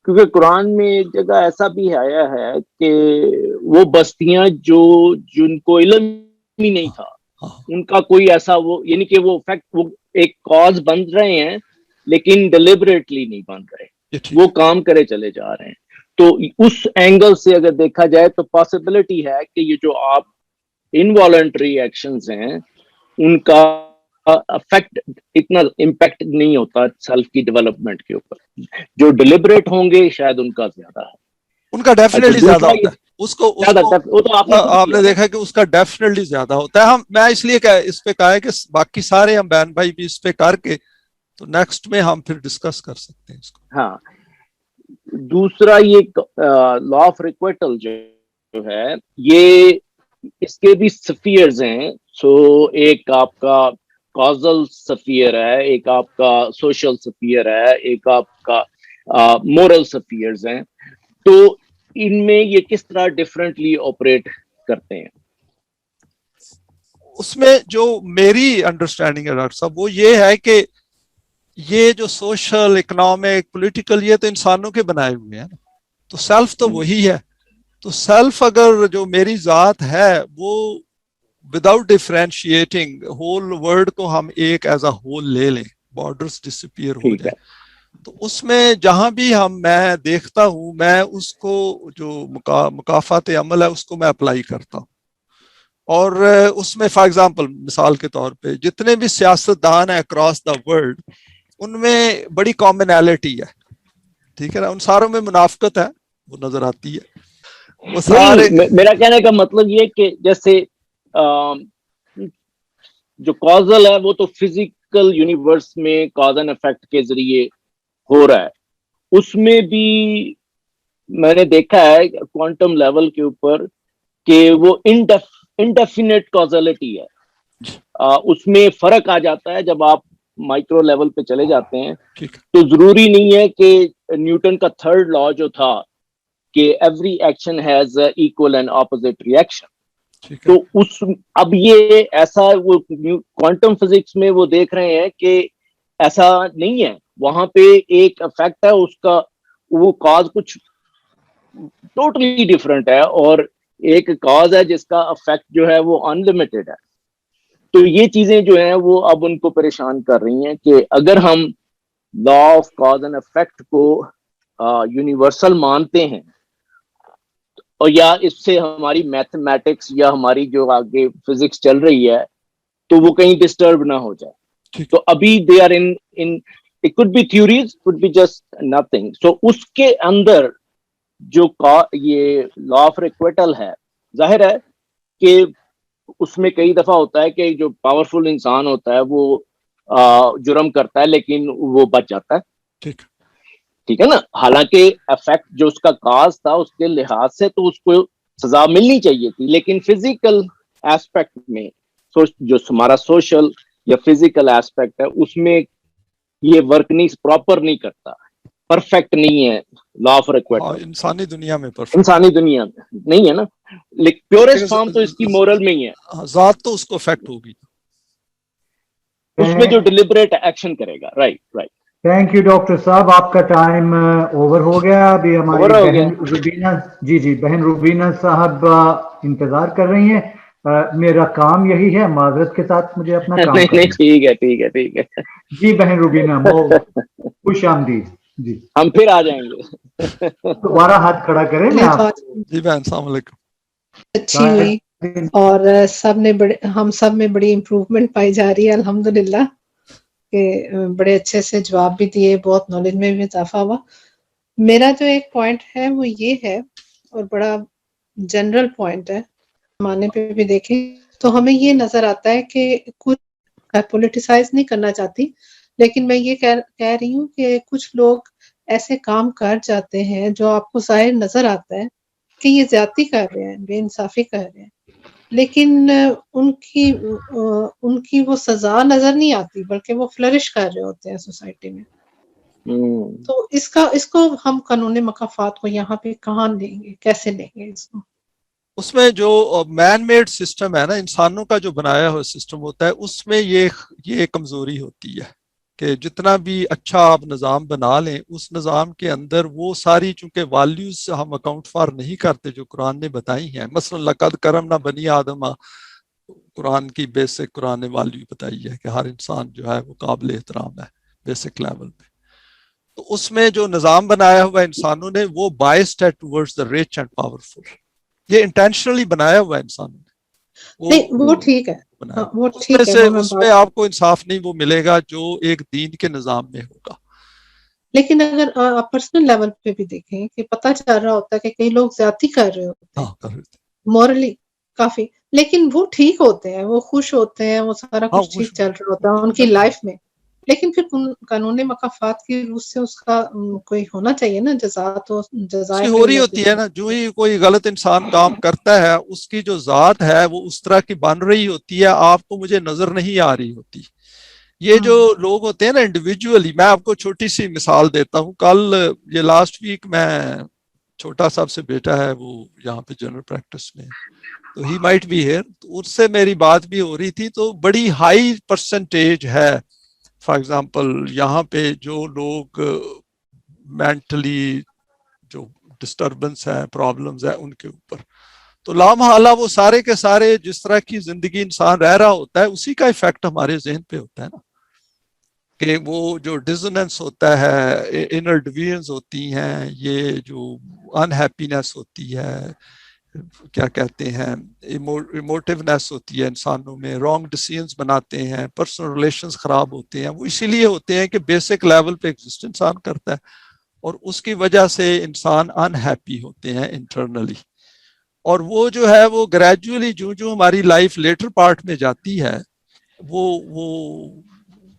کیونکہ قرآن میں ایک جگہ ایسا بھی آیا ہے کہ وہ بستیاں جن کو علم ہی نہیں تھا، ان کا کوئی ایسا وہ، یعنی کہ وہ فیکٹ، وہ ایک کاز بن رہے ہیں لیکن ڈیلیبریٹلی نہیں بن رہے، وہ کام کرے چلے جا رہے ہیں. تو اس اینگل سے اگر دیکھا جائے تو پاسبلٹی ہے کہ یہ جو آپ انوالنٹری ایکشنز ہیں ان کا افیکٹ اتنا امپیکٹ نہیں ہوتا سیلف کی ڈیولپمنٹ کے اوپر. جو ڈیلیبریٹ ہوں گے شاید ان کا زیادہ ہے، ان کا ڈیفینیٹلی زیادہ ہوتا ہے. اس کو آپ نے دیکھا کہ اس کا ڈیفینیٹلی زیادہ ہوتا ہے. میں اس لیے اس پہ کہا ہے کہ باقی سارے ہم بہن بھائی بھی اس پہ کر کے تو نیکسٹ میں ہم پھر ڈسکس کر سکتے ہیں اس کو. ہاں، دوسرا یہ لا آف ریکویٹل جو ہے، یہ اس کے بھی سفیئرز ہیں. سو ایک آپ کا کازل سفیئر ہے، ایک آپ کا سوشل سفیئر ہے، ایک آپ کا مورل سفیئرز ہیں. تو ان میں یہ کس طرح ڈفرینٹلی آپریٹ کرتے ہیں؟ اس میں جو میری انڈرسٹینڈنگ ہے ڈاکٹر صاحب، وہ یہ ہے کہ یہ جو سوشل، اکنامک، پولیٹیکل، یہ تو انسانوں کے بنائے ہوئے ہیں نا. تو سیلف تو وہی ہے، تو سیلف اگر جو میری ذات ہے وہ وداؤٹ ڈفرینشیٹنگ ہول ورلڈ کو ہم ایک ایز اے ہول لے لیں, بارڈرز ڈسپیئر ہو ٹھیک جائیں, ہے. تو اس میں جہاں بھی میں دیکھتا ہوں, میں اس کو جو مکافات عمل ہے اس کو میں اپلائی کرتا ہوں. اور اس میں فار ایگزامپل مثال کے طور پہ جتنے بھی سیاستدان ہیں اکراس دا ورلڈ, ان میں بڑی کامنالٹی ہے, ٹھیک ہے نا, ان ساروں میں منافقت ہے وہ نظر آتی ہے. وہ سارے میرا کہنے کا مطلب یہ کہ جیسے جو کازل ہے وہ تو فزیکل یونیورس میں کاز اینڈ افیکٹ کے ذریعے ہو رہا ہے, اس میں بھی میں نے دیکھا ہے کوانٹم لیول کے اوپر کہ وہ انڈیفینٹ کازلٹی ہے. اس میں فرق آ جاتا ہے جب آپ مائکرو لیول پہ چلے جاتے ہیں, تو ضروری نہیں ہے کہ نیوٹن کا تھرڈ لا جو تھا کہ every action has equal and opposite reaction, تو اب یہ ایسا وہ کوانٹم فزکس میں وہ دیکھ رہے ہیں کہ ایسا نہیں ہے, وہاں پہ ایک افیکٹ ہے, اس کا وہ کاز کچھ ٹوٹلی ڈفرنٹ ہے, اور ایک کاز ہے جس کا افیکٹ جو ہے وہ انلمیٹڈ ہے. تو یہ چیزیں جو ہیں وہ اب ان کو پریشان کر رہی ہیں کہ اگر ہم law of cause and effect کو یونیورسل مانتے ہیں, اور یا اس سے ہماری میتھمیٹکس یا ہماری جو آگے فزکس چل رہی ہے تو وہ کہیں ڈسٹرب نہ ہو جائے. تو ابھی they are in it could be theories, could be just nothing. So اس کے اندر جو یہ لا آف ریکویٹل ہے, ظاہر ہے کہ اس میں کئی دفعہ ہوتا ہے کہ جو پاورفل انسان ہوتا ہے وہ جرم کرتا ہے لیکن وہ بچ جاتا ہے, ٹھیک ہے نا, حالانکہ افیکٹ جو اس کا کاز تھا اس کے لحاظ سے تو اس کو سزا ملنی چاہیے تھی, لیکن فزیکل ایسپیکٹ میں جو ہمارا سوشل یا فزیکل ایسپیکٹ ہے اس میں یہ ورک نہیں پراپر نہیں کرتا, پرفیکٹ نہیں ہے لا آف ریکویٹل. انسانی دنیا میں انسانی دنیا میں نہیں ہے نا, لیکن پیورسٹ فارم تو اس کی مورل میں ہی ہے, ذات تو اس کو افیکٹ ہوگی اس میں جو ڈیلیبریٹ ایکشن کرے گا. Right right. Thank you doctor صاحب, آپ کا ٹائم اوور ہو گیا. ابھی ہماری بہن روبینہ, جی بہن روبینہ صاحب انتظار کر رہی ہیں. میرا کام یہی ہے, معذرت کے ساتھ مجھے اپنا کام کرنا ہے. ٹھیک ہے ٹھیک ہے ٹھیک ہے. جی بہن روبینہ, خوش آمدید. جی ہم پھر آ جائیں گے. دوبارہ ہاتھ کھڑا کریں میں آپ. جی بہن السلام علیکم. اچھی ہوئی اور ہم سب میں بڑی امپروومنٹ پائی جا رہی ہے الحمدللہ, کہ بڑے اچھے سے جواب بھی دیے, بہت نالج میں بھی اضافہ ہوا. میرا جو ایک پوائنٹ ہے وہ یہ ہے, اور بڑا جنرل پوائنٹ ہے, زمانے پہ بھی دیکھیں تو ہمیں یہ نظر آتا ہے کہ کچھ پولیٹیسائز نہیں کرنا چاہتی, لیکن میں یہ کہہ رہی ہوں کہ کچھ لوگ ایسے کام کر جاتے ہیں جو آپ کو ظاہر نظر آتا ہے کہ یہ زیادتی کر رہے ہیں, بے انصافی کر رہے ہیں, لیکن ان کی وہ سزا نظر نہیں آتی, بلکہ وہ فلرش کر رہے ہوتے ہیں سوسائٹی میں. تو اس کو ہم قانون مکافات کو یہاں پہ کہاں لیں گے, کیسے لیں گے اس کو؟ اس میں جو مین میڈ سسٹم ہے نا, انسانوں کا جو بنایا ہوا سسٹم ہوتا ہے, اس میں یہ کمزوری ہوتی ہے کہ جتنا بھی اچھا آپ نظام بنا لیں, اس نظام کے اندر وہ ساری چونکہ ویلیوز ہم اکاؤنٹ فار نہیں کرتے جو قرآن نے بتائی ہیں. مثلا لقد کرمنا بنی آدم, قرآن کی بیسک قرآن نے ویلیو بتائی ہے کہ ہر انسان جو ہے وہ قابل احترام ہے بیسک لیول پہ. تو اس میں جو نظام بنایا ہوا انسانوں نے وہ biased ہے towards the rich and powerful. یہ انٹینشنلی بنایا ہوا ہے انسانوں نے. وہ ٹھیک ہے, وہ ٹھیک ہے, اس میں آپ کو انصاف نہیں وہ ملے گا جو ایک دین کے نظام میں ہوگا. لیکن اگر آپ پرسنل لیول پہ بھی دیکھیں کہ پتہ چل رہا ہوتا ہے کہ کئی لوگ زیادتی کر رہے ہوتے ہیں مورلی کافی, لیکن وہ ٹھیک ہوتے ہیں, وہ خوش ہوتے ہیں, وہ سارا کچھ ٹھیک چل رہا ہوتا ہے ان کی لائف میں, لیکن پھر قانون مکافات کی روح سے اس کا کوئی ہونا چاہیے نا, جزائے ہو رہی ہوتی ہے نا. جو ہی کوئی غلط انسان کام کرتا ہے اس کی جو ذات ہے وہ اس طرح کی بن رہی ہوتی ہے, آپ کو مجھے نظر نہیں آ رہی ہوتی. یہ جو لوگ ہوتے ہیں نا انڈیویجولی, میں آپ کو چھوٹی سی مثال دیتا ہوں. کل یہ لاسٹ ویک میں چھوٹا صاحب سے بیٹا ہے وہ یہاں پہ جنرل پریکٹس میں, تو ہی مائٹ بی ہیئر, تو اس سے میری بات بھی ہو رہی تھی. تو بڑی ہائی پرسنٹیج ہے فار ایگزامپل یہاں پہ جو لوگ مینٹلی جو ڈسٹربنس ہے, پرابلمز ہے ان کے اوپر. تو لامحالہ وہ سارے کے سارے جس طرح کی زندگی انسان رہ رہا ہوتا ہے اسی کا ایفیکٹ ہمارے ذہن پہ ہوتا ہے نا, کہ وہ جو ڈزوننس ہوتا ہے, انر ڈویژنز ہوتی ہیں, یہ جو انہیپینس ہوتی ہے, کیا کہتے ہیں, ایموٹیونیس ہوتی ہے انسانوں میں, رانگ ڈیسیژنز بناتے ہیں, پرسنل ریلیشنز خراب ہوتے ہیں, وہ اسی لیے ہوتے ہیں کہ بیسک لیول پہ ایگزسٹ انسان کرتا ہے اور اس کی وجہ سے انسان انہیپی ہوتے ہیں انٹرنلی. اور وہ جو ہے وہ گریجولی جو ہماری لائف لیٹر پارٹ میں جاتی ہے وہ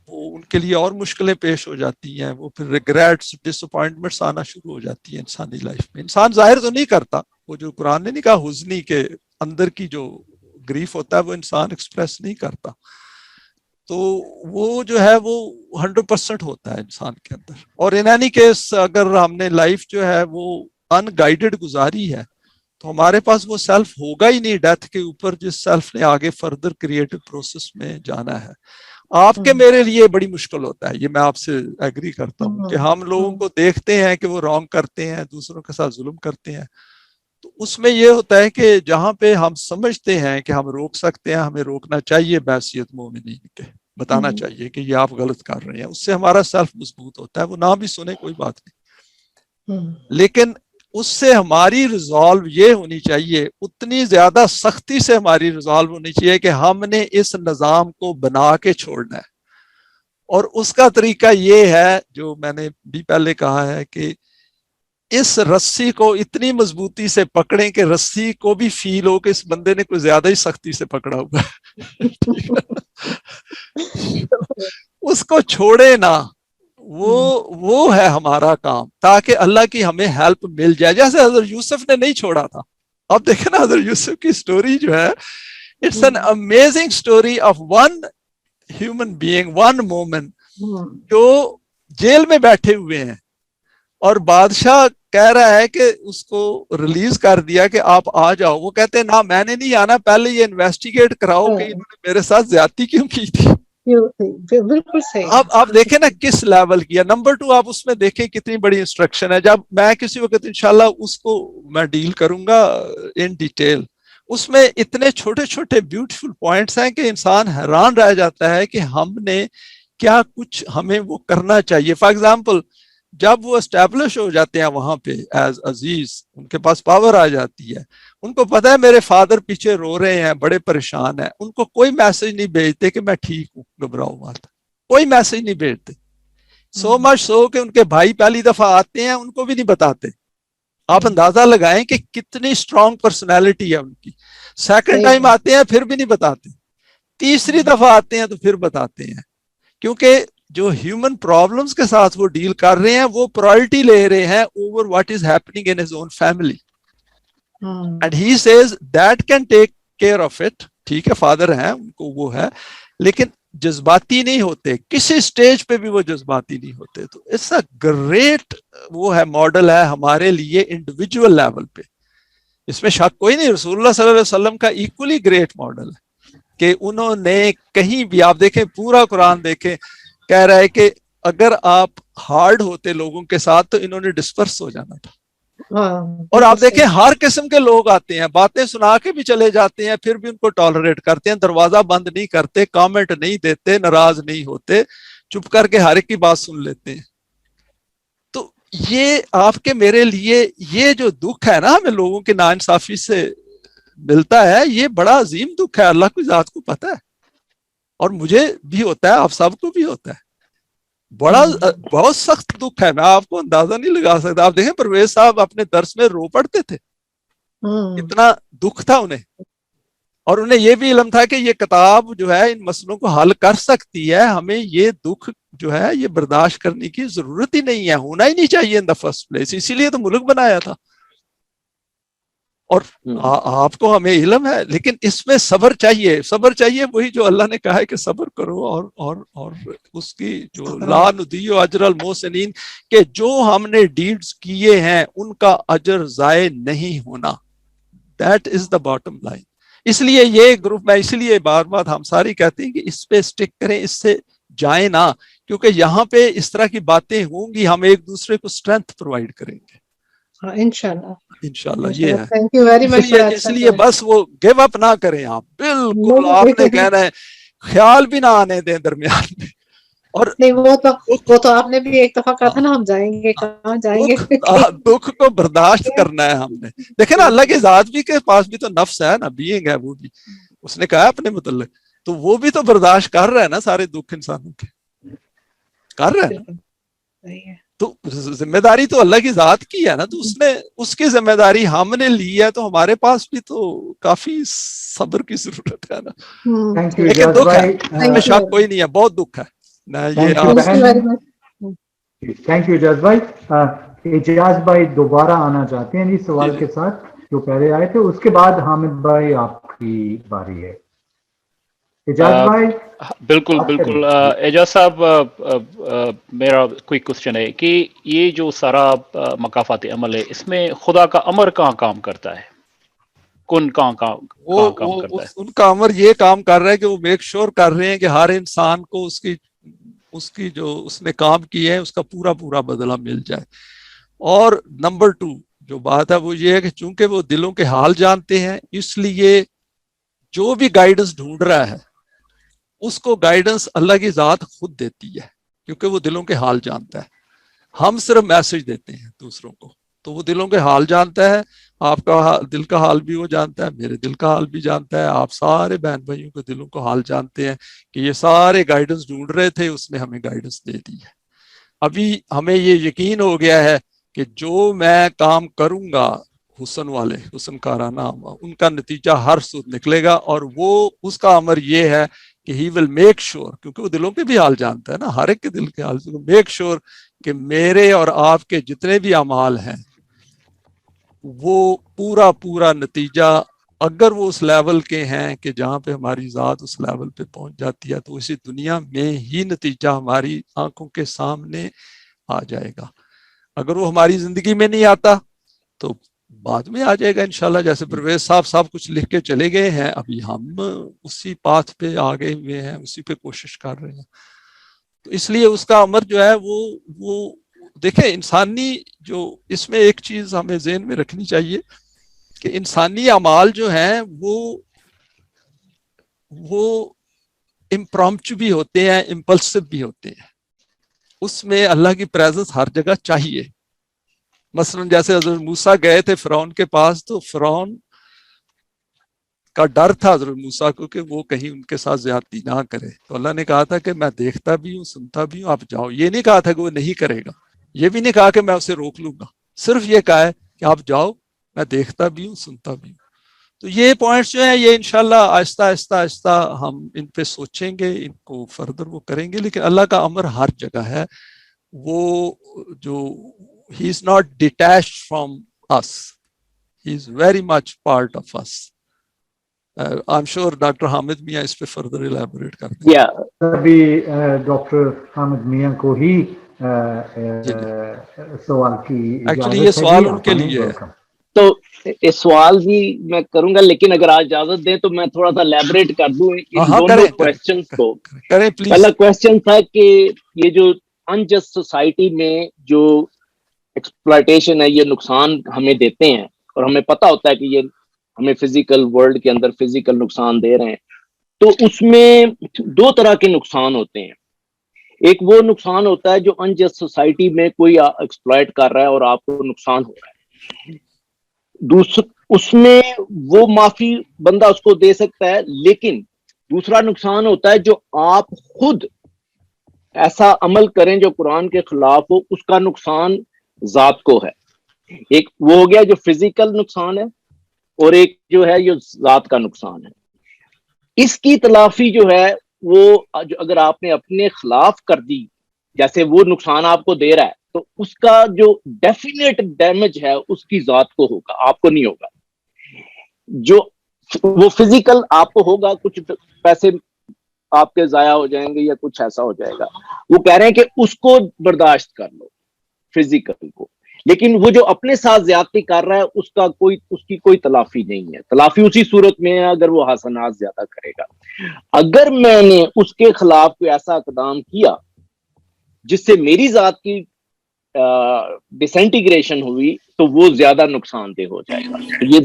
ان کے لیے اور مشکلیں پیش ہو جاتی ہیں, وہ پھر ریگریٹس, ڈس اپوائنٹمنٹس آنا شروع ہو جاتی ہیں انسانی لائف میں. انسان ظاہر تو نہیں کرتا, وہ جو قرآن نے نہیں کہا حزنی کے اندر کی جو گریف ہوتا ہے وہ انسان ایکسپریس نہیں کرتا, تو وہ جو ہے وہ 100% ہوتا ہے انسان کے اندر. اور ان اینی کیس اگر ہم نے لائف جو ہے وہ ان گائیڈڈ گزاری ہے تو ہمارے پاس وہ سیلف ہوگا ہی نہیں ڈیتھ کے اوپر جس سیلف نے آگے فردر کریٹو پروسیس میں جانا ہے. آپ کے میرے لیے بڑی مشکل ہوتا ہے, یہ میں آپ سے ایگری کرتا ہوں کہ ہم لوگوں کو دیکھتے ہیں کہ وہ رانگ کرتے ہیں, دوسروں کے ساتھ ظلم کرتے ہیں, تو اس میں یہ ہوتا ہے کہ جہاں پہ ہم سمجھتے ہیں کہ ہم روک سکتے ہیں, ہمیں روکنا چاہیے بحیثیت مومنین کے, بتانا چاہیے کہ یہ آپ غلط کر رہے ہیں, اس سے ہمارا سیلف مضبوط ہوتا ہے. وہ نہ بھی سنے کوئی بات نہیں, لیکن اس سے ہماری ریزالو یہ ہونی چاہیے, اتنی زیادہ سختی سے ہماری ریزالو ہونی چاہیے کہ ہم نے اس نظام کو بنا کے چھوڑنا ہے. اور اس کا طریقہ یہ ہے جو میں نے بھی پہلے کہا ہے کہ اس رسی کو اتنی مضبوطی سے پکڑیں کہ رسی کو بھی فیل ہو کہ اس بندے نے کوئی زیادہ ہی سختی سے پکڑا ہوا ہے. اس کو چھوڑے نہ, وہ ہے ہمارا کام, تاکہ اللہ کی ہمیں ہیلپ مل جائے. جیسے حضرت یوسف نے نہیں چھوڑا تھا. اب دیکھیں نا حضرت یوسف کی سٹوری جو ہے, it's an amazing story of one human being, one woman جو جیل میں بیٹھے ہوئے ہیں اور بادشاہ کہہ رہا ہے کہ اس کو ریلیز کر دیا کہ آپ آ جاؤ. وہ کہتے ہیں نہ میں نے نہیں آنا, پہلے یہ انویسٹیگیٹ کراؤ کہ انہوں نے میرے ساتھ زیادتی کیوں کی تھی. بالکل صحیح. آپ دیکھیں نا کس لیول کی ہے. نمبر 2 آپ اس میں دیکھیں کتنی بڑی انسٹرکشن ہے. جب میں کسی وقت انشاءاللہ اس کو میں ڈیل کروں گا ان ڈیٹیل, اس میں اتنے چھوٹے چھوٹے بیوٹیفل پوائنٹس ہیں کہ انسان حیران رہ جاتا ہے کہ ہم نے کیا کچھ ہمیں وہ کرنا چاہیے. فار ایگزامپل جب وہ اسٹیبلش ہو جاتے ہیں وہاں پہ ایز عزیز, ان کے پاس پاور آ جاتی ہے, ان کو پتا ہے میرے فادر پیچھے رو رہے ہیں, بڑے پریشان ہیں, ان کو کوئی میسج نہیں بھیجتے کہ میں ٹھیک ہوں, گھبراؤ مت, کوئی میسج نہیں بھیجتے. سو مچ سو کہ ان کے بھائی پہلی دفعہ آتے ہیں ان کو بھی نہیں بتاتے. آپ اندازہ لگائیں کہ کتنی اسٹرانگ پرسنالٹی ہے ان کی. سیکنڈ ٹائم آتے ہیں پھر بھی نہیں بتاتے, تیسری دفعہ آتے ہیں تو پھر بتاتے ہیں, کیونکہ جو ہیومن پرابلمز کے ساتھ وہ ڈیل کر رہے ہیں وہ پرائرٹی لے رہے ہیں over what is happening in his own family, and he says that can take care of it. ٹھیک ہے فادر ہیں, ان کو وہ ہے, لیکن جذباتی نہیں ہوتے, کسی سٹیج پہ بھی وہ جذباتی نہیں ہوتے. تو اٹس اے گریٹ وہ ہے ماڈل ہے ہمارے لیے انڈیویجول لیول پہ, اس میں شک کوئی نہیں. رسول اللہ صلی اللہ علیہ وسلم کا ایکولی گریٹ ماڈل ہے کہ انہوں نے کہیں بھی, آپ دیکھیں پورا قرآن دیکھیں, کہہ رہا ہے کہ اگر آپ ہارڈ ہوتے لوگوں کے ساتھ تو انہوں نے ڈسپرس ہو جانا تھا. اور آپ دیکھیں ہر قسم کے لوگ آتے ہیں, باتیں سنا کے بھی چلے جاتے ہیں, پھر بھی ان کو ٹالریٹ کرتے ہیں, دروازہ بند نہیں کرتے, کامنٹ نہیں دیتے, ناراض نہیں ہوتے, چپ کر کے ہر ایک کی بات سن لیتے ہیں. تو یہ آپ کے میرے لیے یہ جو دکھ ہے نا ہمیں لوگوں کے ناانصافی سے ملتا ہے, یہ بڑا عظیم دکھ ہے, اللہ کی ذات کو پتہ ہے, اور مجھے بھی ہوتا ہے, آپ سب کو بھی ہوتا ہے. بہت سخت دکھ ہے, میں آپ کو اندازہ نہیں لگا سکتا. آپ دیکھیں پرویز صاحب اپنے درس میں رو پڑتے تھے, اتنا دکھ تھا انہیں, اور انہیں یہ بھی علم تھا کہ یہ کتاب جو ہے ان مسئلوں کو حل کر سکتی ہے, ہمیں یہ دکھ جو ہے یہ برداشت کرنے کی ضرورت ہی نہیں ہے, ہونا ہی نہیں چاہیے ان دا فرسٹ پلیس, اسی لیے تو ملک بنایا تھا. اور آپ کو ہمیں علم ہے, لیکن اس میں صبر چاہیے, صبر چاہیے, وہی جو اللہ نے کہا ہے کہ صبر کرو, اور اس کی جو لا نضیع اجر المحسنین, کہ جو ہم نے ڈیڈز کیے ہیں ان کا اجر ضائع نہیں ہونا. That is the bottom line. اس لیے یہ گروپ میں اس لیے بار بار ہم ساری کہتے ہیں کہ اس پہ سٹک کریں, اس سے جائیں نہ, کیونکہ یہاں پہ اس طرح کی باتیں ہوں گی, ہم ایک دوسرے کو اسٹرینتھ پرووائڈ کریں گے. انشاءاللہ یہ ہے. Thank you very much. اس لیے بس وہ گیو اپ نہ کریں آپ, بالکل آپ نے کہنا ہے خیال بھی نہ آنے دیں درمیان میں. اور نہیں وہ تو آپ نے بھی ایک دفعہ کہا تھا نا ہم جائیں گے, کہاں جائیں گے. دکھ کو برداشت کرنا ہے ہم نے. دیکھیں نا اللہ کی ذات بھی کے پاس بھی تو نفس ہے نا, بینگ ہے وہ بھی, اس نے کہا اپنے متعلق, تو وہ بھی تو برداشت کر رہا ہے نا سارے دکھ انسانوں کے, کر رہا ہے نا. تو ذمہ داری تو اللہ کی ذات کی ہے نا, تو اس نے اس کی ذمہ داری ہم نے لی ہے, تو ہمارے پاس بھی تو کافی صبر کی ضرورت ہے نا. لیکن دکھ ہے, اس میں شک کوئی نہیں ہے, بہت دکھ ہے. تھینک یو اجاز بھائی. اجاز بھائی دوبارہ آنا چاہتے ہیں جی سوال کے ساتھ جو پہلے آئے تھے, اس کے بعد حامد بھائی آپ کی باری ہے. اجاز بھائی. بالکل بالکل. اعجاز صاحب میرا کوئی کوشچن ہے کہ یہ جو سارا مقافات عمل ہے, اس میں خدا کا امر کہاں کام کرتا ہے, کون کام کرتا ہے؟ ان کا امر یہ کام کر رہا ہے کہ وہ میک شور کر رہے ہیں کہ ہر انسان کو اس کی جو اس نے کام کی ہے اس کا پورا پورا بدلہ مل جائے. اور نمبر 2 جو بات ہے وہ یہ ہے کہ چونکہ وہ دلوں کے حال جانتے ہیں, اس لیے جو بھی گائیڈنس ڈھونڈ رہا ہے اس کو گائیڈنس اللہ کی ذات خود دیتی ہے, کیونکہ وہ دلوں کے حال جانتا ہے. ہم صرف میسج دیتے ہیں دوسروں کو, تو وہ دلوں کے حال جانتا ہے. آپ کا دل کا حال بھی وہ جانتا ہے, میرے دل کا حال بھی جانتا ہے, آپ سارے بہن بھائیوں کے دلوں کو حال جانتے ہیں کہ یہ سارے گائیڈنس ڈھونڈ رہے تھے, اس نے ہمیں گائیڈنس دے دی ہے. ابھی ہمیں یہ یقین ہو گیا ہے کہ جو میں کام کروں گا حسن والے, حسن کارانہ, ان کا نتیجہ ہر صورت نکلے گا. اور وہ اس کا امر یہ ہے کہ ہی ول میک شور, کیونکہ وہ دلوں کے بھی حال جانتا ہے نا, ہر ایک کے دل کے حال, میک شور کہ میرے اور آپ کے جتنے بھی اعمال ہیں وہ پورا پورا نتیجہ, اگر وہ اس لیول کے ہیں کہ جہاں پہ ہماری ذات اس لیول پہ پہنچ جاتی ہے, تو اسی دنیا میں ہی نتیجہ ہماری آنکھوں کے سامنے آ جائے گا. اگر وہ ہماری زندگی میں نہیں آتا تو بعد میں آ جائے گا انشاءاللہ. جیسے پرویز صاحب کچھ لکھ کے چلے گئے ہیں, ابھی ہم اسی پاتھ پہ آگے ہوئے ہیں, اسی پہ کوشش کر رہے ہیں. تو اس لیے اس کا امر جو ہے وہ دیکھیں, انسانی جو اس میں ایک چیز ہمیں ذہن میں رکھنی چاہیے کہ انسانی اعمال جو ہیں وہ امپرومپچو بھی ہوتے ہیں, امپلسو بھی ہوتے ہیں. اس میں اللہ کی پریزنس ہر جگہ چاہیے. مثلا جیسے حضرت موسیٰ گئے تھے فرعون کے پاس, تو فرعون کا ڈر تھا حضرت موسیٰ کو کہ وہ کہیں ان کے ساتھ زیادتی نہ کرے. تو اللہ نے کہا تھا کہ میں دیکھتا بھی ہوں, سنتا بھی ہوں, آپ جاؤ. یہ نہیں کہا تھا کہ وہ نہیں کرے گا, یہ بھی نہیں کہا کہ میں اسے روک لوں گا, صرف یہ کہا ہے کہ آپ جاؤ, میں دیکھتا بھی ہوں, سنتا بھی ہوں. تو یہ پوائنٹس جو ہیں یہ انشاءاللہ آہستہ آہستہ آہستہ ہم ان پہ سوچیں گے, ان کو فردر وہ کریں گے. لیکن اللہ کا امر ہر جگہ ہے, وہ جو he is not detached from us, he is very much part of us. I'm sure Dr. Hamid میاں اس پہ further elaborate کر دیں. ابھی ڈاکٹر حامد میاں کو ہی سوال کی ایکچولی یہ سوال ان کے لیے ہے. تو اس سوال بھی میں کروں گا, لیکن اگر آپ اجازت دیں تو میں تھوڑا سا لیبریٹ کر دوں ان دونوں کویسچنز کو. پہلا کویسچن تھا کہ یہ جو انجسٹ سوسائٹی میں جو ایکسپلائٹیشن ہے, یہ نقصان ہمیں دیتے ہیں, اور ہمیں پتہ ہوتا ہے کہ یہ ہمیں فزیکل ورلڈ کے اندر فزیکل نقصان دے رہے ہیں. تو اس میں 2 طرح کے نقصان ہوتے ہیں. ایک وہ نقصان ہوتا ہے جو انجسٹ سوسائٹی میں کوئی ایکسپلائٹ کر رہا ہے اور آپ کو نقصان ہو رہا ہے. اس میں وہ معافی بندہ اس کو دے سکتا ہے. لیکن دوسرا نقصان ہوتا ہے جو آپ خود ایسا عمل کریں جو قرآن کے خلاف ہو, اس کا نقصان ذات کو ہے. ایک وہ ہو گیا جو فزیکل نقصان ہے, اور ایک جو ہے یہ ذات کا نقصان ہے. اس کی تلافی جو ہے وہ اگر آپ نے اپنے خلاف کر دی, جیسے وہ نقصان آپ کو دے رہا ہے, تو اس کا جو ڈیفینیٹ ڈیمیج ہے اس کی ذات کو ہوگا, آپ کو نہیں ہوگا. جو وہ فزیکل آپ کو ہوگا, کچھ پیسے آپ کے ضائع ہو جائیں گے یا کچھ ایسا ہو جائے گا. وہ کہہ رہے ہیں کہ اس کو برداشت کر لو, فزیکل کو. لیکن وہ جو اپنے ساتھ زیادتی کر رہا ہے اس کی کوئی تلافی نہیں ہے. تلافی اسی صورت میں ہے اگر وہ حسنات زیادہ کرے گا. اگر میں نے اس کے خلاف کوئی ایسا اقدام کیا جس سے میری ذات کی ڈسینٹیگریشن ہوئی تو وہ زیادہ نقصان دہ ہو جائے گا. یہ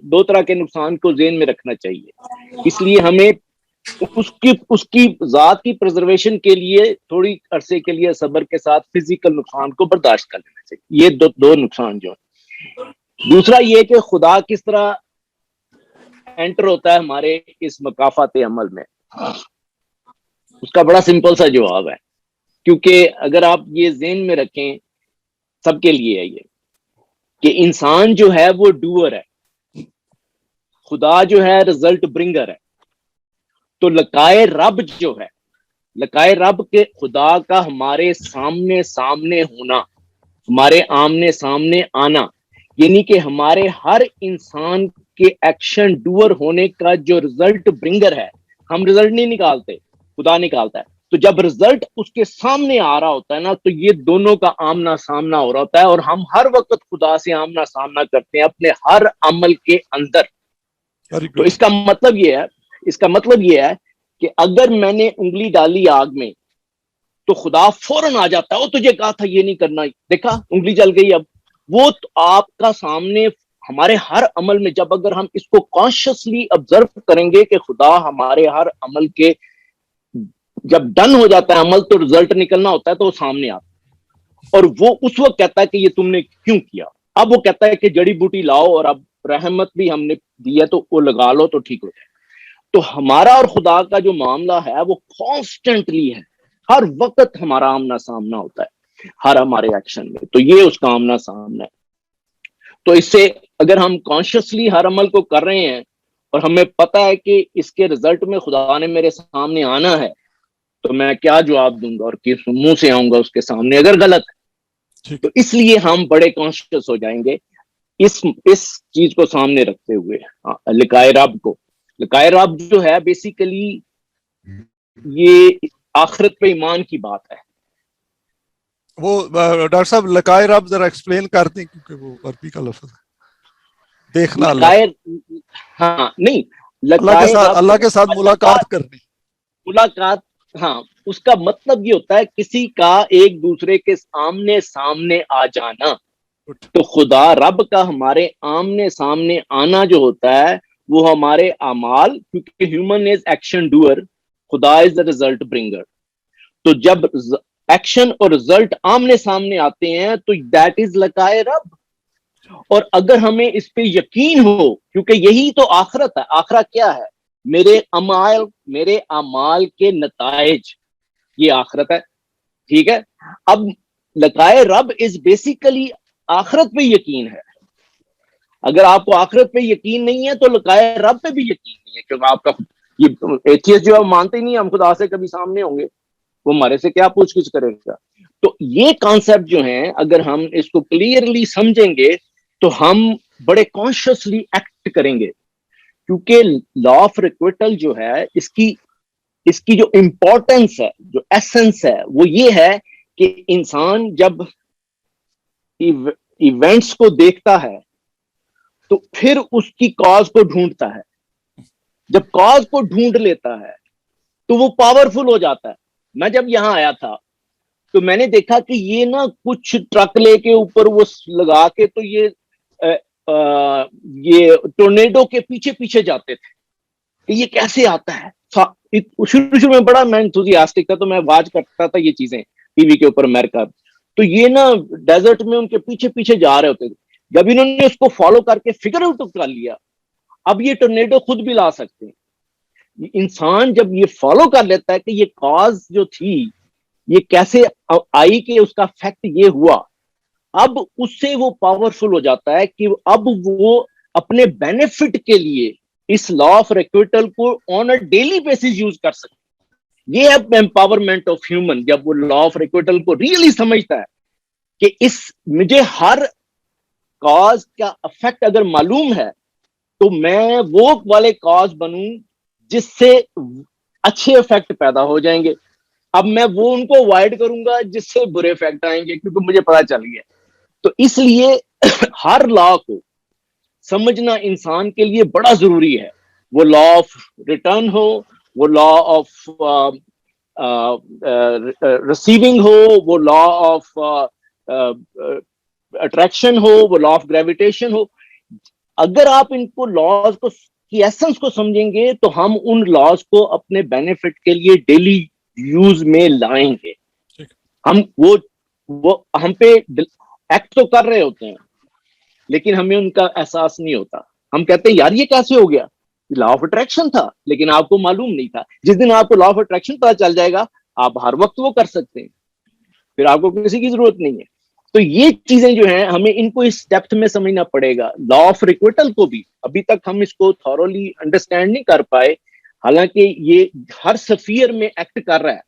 دو طرح کے نقصان کو ذہن میں رکھنا چاہیے. اس لیے ہمیں اس کی ذات کی پرزرویشن کے لیے تھوڑی عرصے کے لیے صبر کے ساتھ فزیکل نقصان کو برداشت کر لینا چاہیے. یہ دو نقصان جو ہیں. دوسرا یہ کہ خدا کس طرح انٹر ہوتا ہے ہمارے اس مقافات عمل میں. اس کا بڑا سمپل سا جواب ہے, کیونکہ اگر آپ یہ ذہن میں رکھیں, سب کے لیے ہے یہ, کہ انسان جو ہے وہ ڈوئر ہے, خدا جو ہے رزلٹ برنگر ہے. تو لقائے رب جو ہے, لقائے رب کے خدا کا ہمارے سامنے ہونا, ہمارے آمنے سامنے آنا, یعنی کہ ہمارے ہر انسان کے ایکشن ڈوئر ہونے کا جو رزلٹ برنگر ہے. ہم رزلٹ نہیں نکالتے, خدا نکالتا ہے. تو جب رزلٹ اس کے سامنے آ رہا ہوتا ہے نا, تو یہ دونوں کا آمنا سامنا ہو رہا ہوتا ہے, اور ہم ہر وقت خدا سے آمنا سامنا کرتے ہیں اپنے ہر عمل کے اندر. تو اس کا مطلب یہ ہے کہ اگر میں نے انگلی ڈالی آگ میں تو خدا فوراً آ جاتا ہے, وہ تجھے کہا تھا یہ نہیں کرنا, دیکھا انگلی جل گئی. اب وہ آپ کا سامنے ہمارے ہر عمل میں, جب اگر ہم اس کو کانشیسلی آبزرو کریں گے کہ خدا ہمارے ہر عمل کے, جب ڈن ہو جاتا ہے عمل تو رزلٹ نکلنا ہوتا ہے, تو وہ سامنے آتا ہے, اور وہ اس وقت کہتا ہے کہ یہ تم نے کیوں کیا. اب وہ کہتا ہے کہ جڑی بوٹی لاؤ, اور اب رحمت بھی ہم نے دی ہے تو وہ لگا لو تو ٹھیک ہو جائے. تو ہمارا اور خدا کا جو معاملہ ہے وہ کانسٹنٹلی ہے, ہر وقت ہمارا آمنا سامنا ہوتا ہے ہر ہمارے ایکشن میں. تو یہ اس کا آمنا سامنا ہے. تو اس سے اگر ہم کانشیسلی ہر عمل کو کر رہے ہیں اور ہمیں پتا ہے کہ اس کے رزلٹ میں خدا نے میرے سامنے آنا ہے, تو میں کیا جواب دوں گا اور کس منہ سے آؤں گا اس کے سامنے اگر غلط ہے. تو اس لیے ہم بڑے کانشیس ہو جائیں گے اس چیز کو سامنے رکھتے ہوئے. لقائے رب کو, لقائے رب جو ہے بیسیکلی یہ آخرت پہ ایمان کی بات ہے. وہ ڈاکٹر صاحب لقائے رب ذرا ایکسپلین کر دیں, کیونکہ وہ عربی کا لفظ ہے. دیکھنا ہاں نہیں, اللہ کے ساتھ ملاقات کرنی, ملاقات. ہاں, اس کا مطلب یہ ہوتا ہے کسی کا ایک دوسرے کے آمنے سامنے آ جانا. تو خدا رب کا ہمارے آمنے سامنے آنا جو ہوتا ہے وہ ہمارے اعمال, کیونکہ ہیومن از ایکشن ڈوئر, خدا از دا ریزلٹ برنگر. تو جب ایکشن اور رزلٹ آمنے سامنے آتے ہیں تو دیٹ از لقائے رب. اور اگر ہمیں اس پہ یقین ہو, کیونکہ یہی تو آخرت ہے. آخرت کیا ہے؟ میرے اعمال کے نتائج, یہ آخرت ہے. ٹھیک ہے, اب لقائے رب از بیسیکلی آخرت پہ یقین ہے. اگر آپ کو آخرت پہ یقین نہیں ہے تو لقائے رب پہ بھی یقین نہیں ہے, کیونکہ آپ کا یہ ایتھیسٹ جو ہے مانتے ہی نہیں ہم خدا سے کبھی سامنے ہوں گے, وہ ہمارے سے کیا پوچھ گچھ کرے گا. تو یہ کانسیپٹ جو ہیں اگر ہم اس کو کلیئرلی سمجھیں گے تو ہم بڑے کانشیسلی ایکٹ کریں گے, کیونکہ لا آف ریکویٹل جو ہے اس کی جو امپورٹنس ہے, جو ایسنس ہے, وہ یہ ہے کہ انسان جب ایونٹس کو دیکھتا ہے تو پھر اس کی کاز کو ڈھونڈتا ہے. جب کاز کو ڈھونڈ لیتا ہے تو وہ پاورفل ہو جاتا ہے. میں جب یہاں آیا تھا تو میں نے دیکھا کہ یہ نا کچھ ٹرک لے کے اوپر وہ لگا کے تو یہ ٹورنیڈو کے پیچھے پیچھے جاتے تھے کہ یہ کیسے آتا ہے. شروع میں بڑا میں انتھوزیاسٹک تھا, تو میں واچ کرتا تھا یہ چیزیں ٹی وی کے اوپر امریکہ. تو یہ نا ڈیزرٹ میں ان کے پیچھے پیچھے جا رہے ہوتے تھے. جب انہوں نے اس کو فالو کر کے فگر آؤٹ کر لیا, اب یہ ٹورنیڈو خود بھی لا سکتے ہیں. انسان جب یہ فالو کر لیتا ہے کہ یہ کاز جو تھی یہ کیسے آئی کہ اس کا فیکٹ یہ ہوا, اب اس سے وہ پاورفل ہو جاتا ہے کہ اب وہ اپنے بینیفٹ کے لیے اس لا آف ریکویٹل کو آن اے ڈیلی بیسس یوز کر سکتے. یہ ہے امپاورمنٹ آف ہیومن, جب وہ لا آف ریکویٹل کو ریئلی سمجھتا ہے کہ مجھے ہر کاز کا افیکٹ اگر معلوم ہے تو میں وہ والے کاز بنوں جس سے اچھے افیکٹ پیدا ہو جائیں گے. اب میں وہ ان کو اوائڈ کروں گا جس سے برے افیکٹ آئیں گے, کیونکہ مجھے پتا چل گیا. تو اس لیے ہر لا کو سمجھنا انسان کے لیے بڑا ضروری ہے. وہ لا آف ریٹرن ہو, وہ لا آف ریسیونگ ہو, وہ لا آف اٹریکشن ہو, وہ لا آف گریویٹیشن ہو, اگر آپ ان کو لاز کو کی ایسنس کو سمجھیں گے تو ہم ان لاز کو اپنے بینیفٹ کے لیے ڈیلی یوز میں لائیں گے. ہم وہ ہم پہ ایکٹ تو کر رہے ہوتے ہیں لیکن ہمیں ان کا احساس نہیں ہوتا. ہم کہتے ہیں یار یہ کیسے ہو گیا, لا آف اٹریکشن تھا لیکن آپ کو معلوم نہیں تھا. جس دن آپ کو لا آف اٹریکشن پتا چل جائے گا آپ ہر وقت وہ کر سکتے ہیں, پھر آپ کو کسی کی ضرورت نہیں ہے. تو یہ چیزیں جو ہیں ہمیں ان کو اس ڈیپتھ میں سمجھنا پڑے گا. لا آف ریکویٹل کو بھی ابھی تک ہم اس کو تھورولی انڈرسٹینڈ نہیں کر پائے, حالانکہ یہ ہر سفیر میں ایکٹ کر رہا ہے.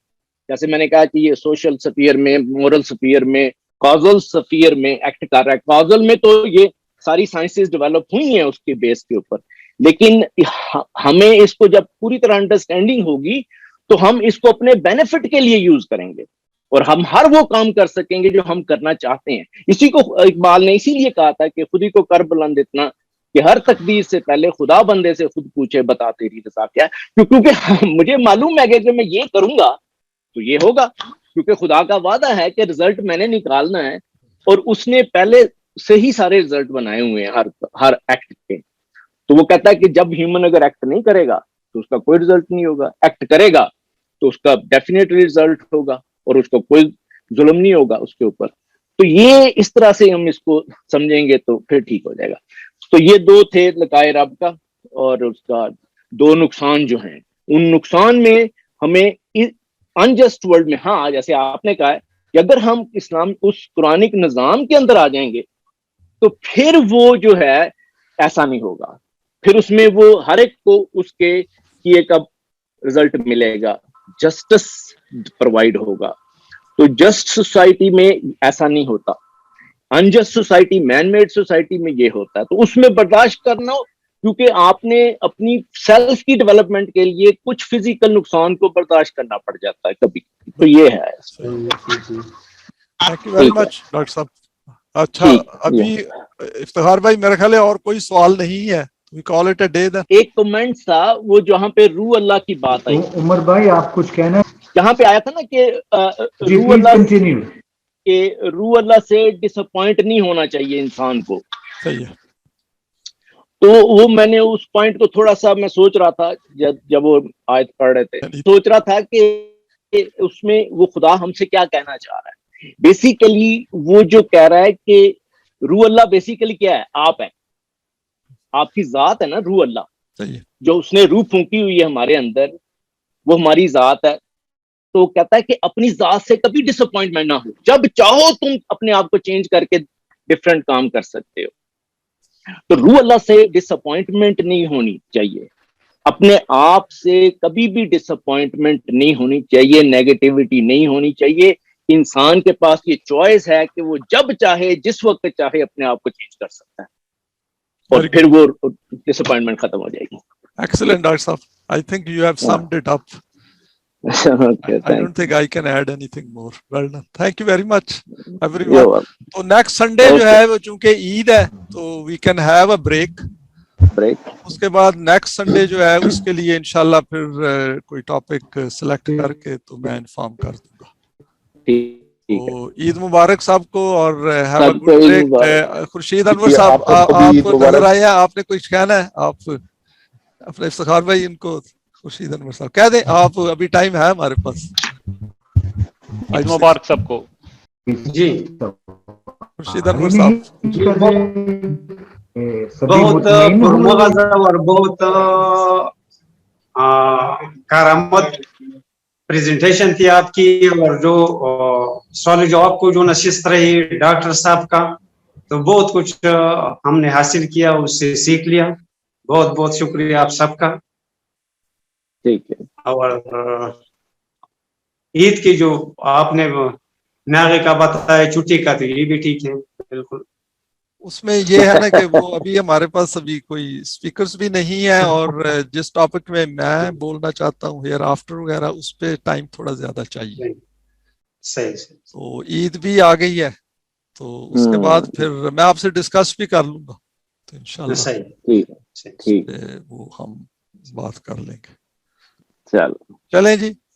جیسے میں نے کہا کہ یہ سوشل سفیر میں, مورل سفیر میں, کازل سفیر میں ایکٹ کر رہا ہے. کازل میں تو یہ ساری سائنسز ڈیولپ ہوئی ہیں اس کے بیس کے اوپر, لیکن ہمیں اس کو جب پوری طرح انڈرسٹینڈنگ ہوگی تو ہم اس کو اپنے بینیفٹ کے لیے یوز کریں گے اور ہم ہر وہ کام کر سکیں گے جو ہم کرنا چاہتے ہیں. اسی کو اقبال نے اسی لیے کہا تھا کہ خودی کو کر بلند اتنا کہ ہر تقدیر سے پہلے خدا بندے سے خود پوچھے بتا تیری رضا کیا ہے. کیونکہ مجھے معلوم ہے کہ میں یہ کروں گا تو یہ ہوگا, کیونکہ خدا کا وعدہ ہے کہ رزلٹ میں نے نکالنا ہے اور اس نے پہلے سے ہی سارے رزلٹ بنائے ہوئے ہیں ہر ایکٹ کے. تو وہ کہتا ہے کہ جب ہیومن اگر ایکٹ نہیں کرے گا تو اس کا کوئی رزلٹ نہیں ہوگا, ایکٹ کرے گا تو اس کا ڈیفینیٹلی رزلٹ ہوگا اور اس کو کوئی ظلم نہیں ہوگا اس کے اوپر. تو یہ اس طرح سے ہم اس کو سمجھیں گے تو پھر ٹھیک ہو جائے گا. تو یہ دو تھے لقائے رب کا اور اس کا دو نقصان جو ہیں. ان نقصان میں ہمیں انجسٹ ورلڈ میں, ہاں جیسے آپ نے کہا ہے کہ اگر ہم اسلام اس قرآنک نظام کے اندر آ جائیں گے تو پھر وہ جو ہے ایسا نہیں ہوگا, پھر اس میں وہ ہر ایک کو اس کے کیے کا رزلٹ ملے گا, جسٹس پرووائڈ ہوگا. تو جسٹ سوسائٹی میں ایسا نہیں ہوتا. Unjust society, man made society میں یہ ہوتا ہے. تو اس میں برداشت کرنا, کیونکہ آپ نے اپنی سیلف کی ڈیولپمنٹ کے لیے کچھ فزیکل نقصان کو برداشت کرنا پڑ جاتا ہے کبھی. تو یہ ہے. Thank you very much doctor صاحب. اچھا ابھی افتخار بھائی میرا خیال ہے اور کوئی سوال نہیں ہے, we call it a day then. ایک کمنٹ تھا وہ جہاں پہ روح اللہ کی بات آئی. عمر بھائی آپ کچھ کہنا ہے؟ جہاں پہ آیا تھا نا کہ روح اللہ سے ڈس اپوائنٹ نہیں ہونا چاہیے انسان کو. صحیح ہے. تو وہ میں نے اس پوائنٹ کو تھوڑا سا میں سوچ رہا تھا جب وہ آیت پڑھ رہے تھے, سوچ رہا تھا کہ اس میں وہ خدا ہم سے کیا کہنا چاہ رہا ہے. بیسیکلی وہ جو کہہ رہا ہے کہ روح اللہ بیسیکلی کیا ہے, آپ ہیں, آپ کی ذات ہے نا روح اللہ, جو اس نے روح پھونکی ہوئی ہے ہمارے اندر, وہ ہماری ذات ہے. تو کہتا ہے کہ اپنی ذات سے کبھی ڈس اپوائنٹمنٹ نہ ہو, جب چاہو تم اپنے آپ کو چینج کر کے ڈفرینٹ کام کر سکتے ہو. تو روح اللہ سے ڈس اپوائنٹمنٹ نہیں ہونی چاہیے, اپنے آپ سے کبھی بھی ڈس اپوائنٹمنٹ نہیں ہونی چاہیے, نیگیٹیوٹی نہیں ہونی چاہیے. انسان کے پاس یہ چوائس ہے کہ وہ جب چاہے جس وقت چاہے اپنے آپ کو چینج کر سکتا ہے اور پھر وہ ڈس اپوائنٹمنٹ ختم ہو جائے گی. Excellent, Dr. Saab. I think you have summed it up. Okay, I don't think I can add anything more. Well done. Thank you very much, everyone. So next Sunday جو ہے وہ چونکہ عید ہے تو we can have a break. اس کے بعد next Sunday جو ہے اس کے لیے انشاءاللہ پھر کوئی ٹاپک سلیکٹ کر کے تو میں انفارم کر دوں گا. تو عید مبارک صاحب کو اور have a good break. Khurshid Anwar صاحب آپ کو نظر آئے ہیں, آپ نے کچھ کہنا ہے؟ آپ اپنے افتخار بھائی ان کو, خورشید انور صاحب کہہ دیں آپ, ابھی ٹائم ہے ہمارے پاس. عید مبارک سب کو. جی خورشید انور صاحب بہت پرمغزہ اور بہت کارآمد پریزنٹیشن تھی آپ کی, اور جو سوال جواب کو جو نشست رہی ڈاکٹر صاحب کا, تو بہت کچھ ہم نے حاصل کیا, اس سے سیکھ لیا. بہت بہت شکریہ آپ سب کا. اور عید کی جو آپ نے ناغے کا بتایا, چھٹی کا, تو یہ بھی ٹھیک ہے بالکل. اس میں یہ ہے نا کہ وہ ابھی ہمارے پاس ابھی کوئی اسپیکرز بھی نہیں ہے, اور جس ٹاپک میں بولنا چاہتا ہوں ہیئر آفٹر وغیرہ, اس پہ ٹائم تھوڑا زیادہ چاہیے. صحیح. تو عید بھی آ گئی ہے تو اس کے بعد پھر میں آپ سے ڈسکس بھی کر لوں گا, تو انشاءاللہ وہ ہم بات کر لیں گے. چلیں جی,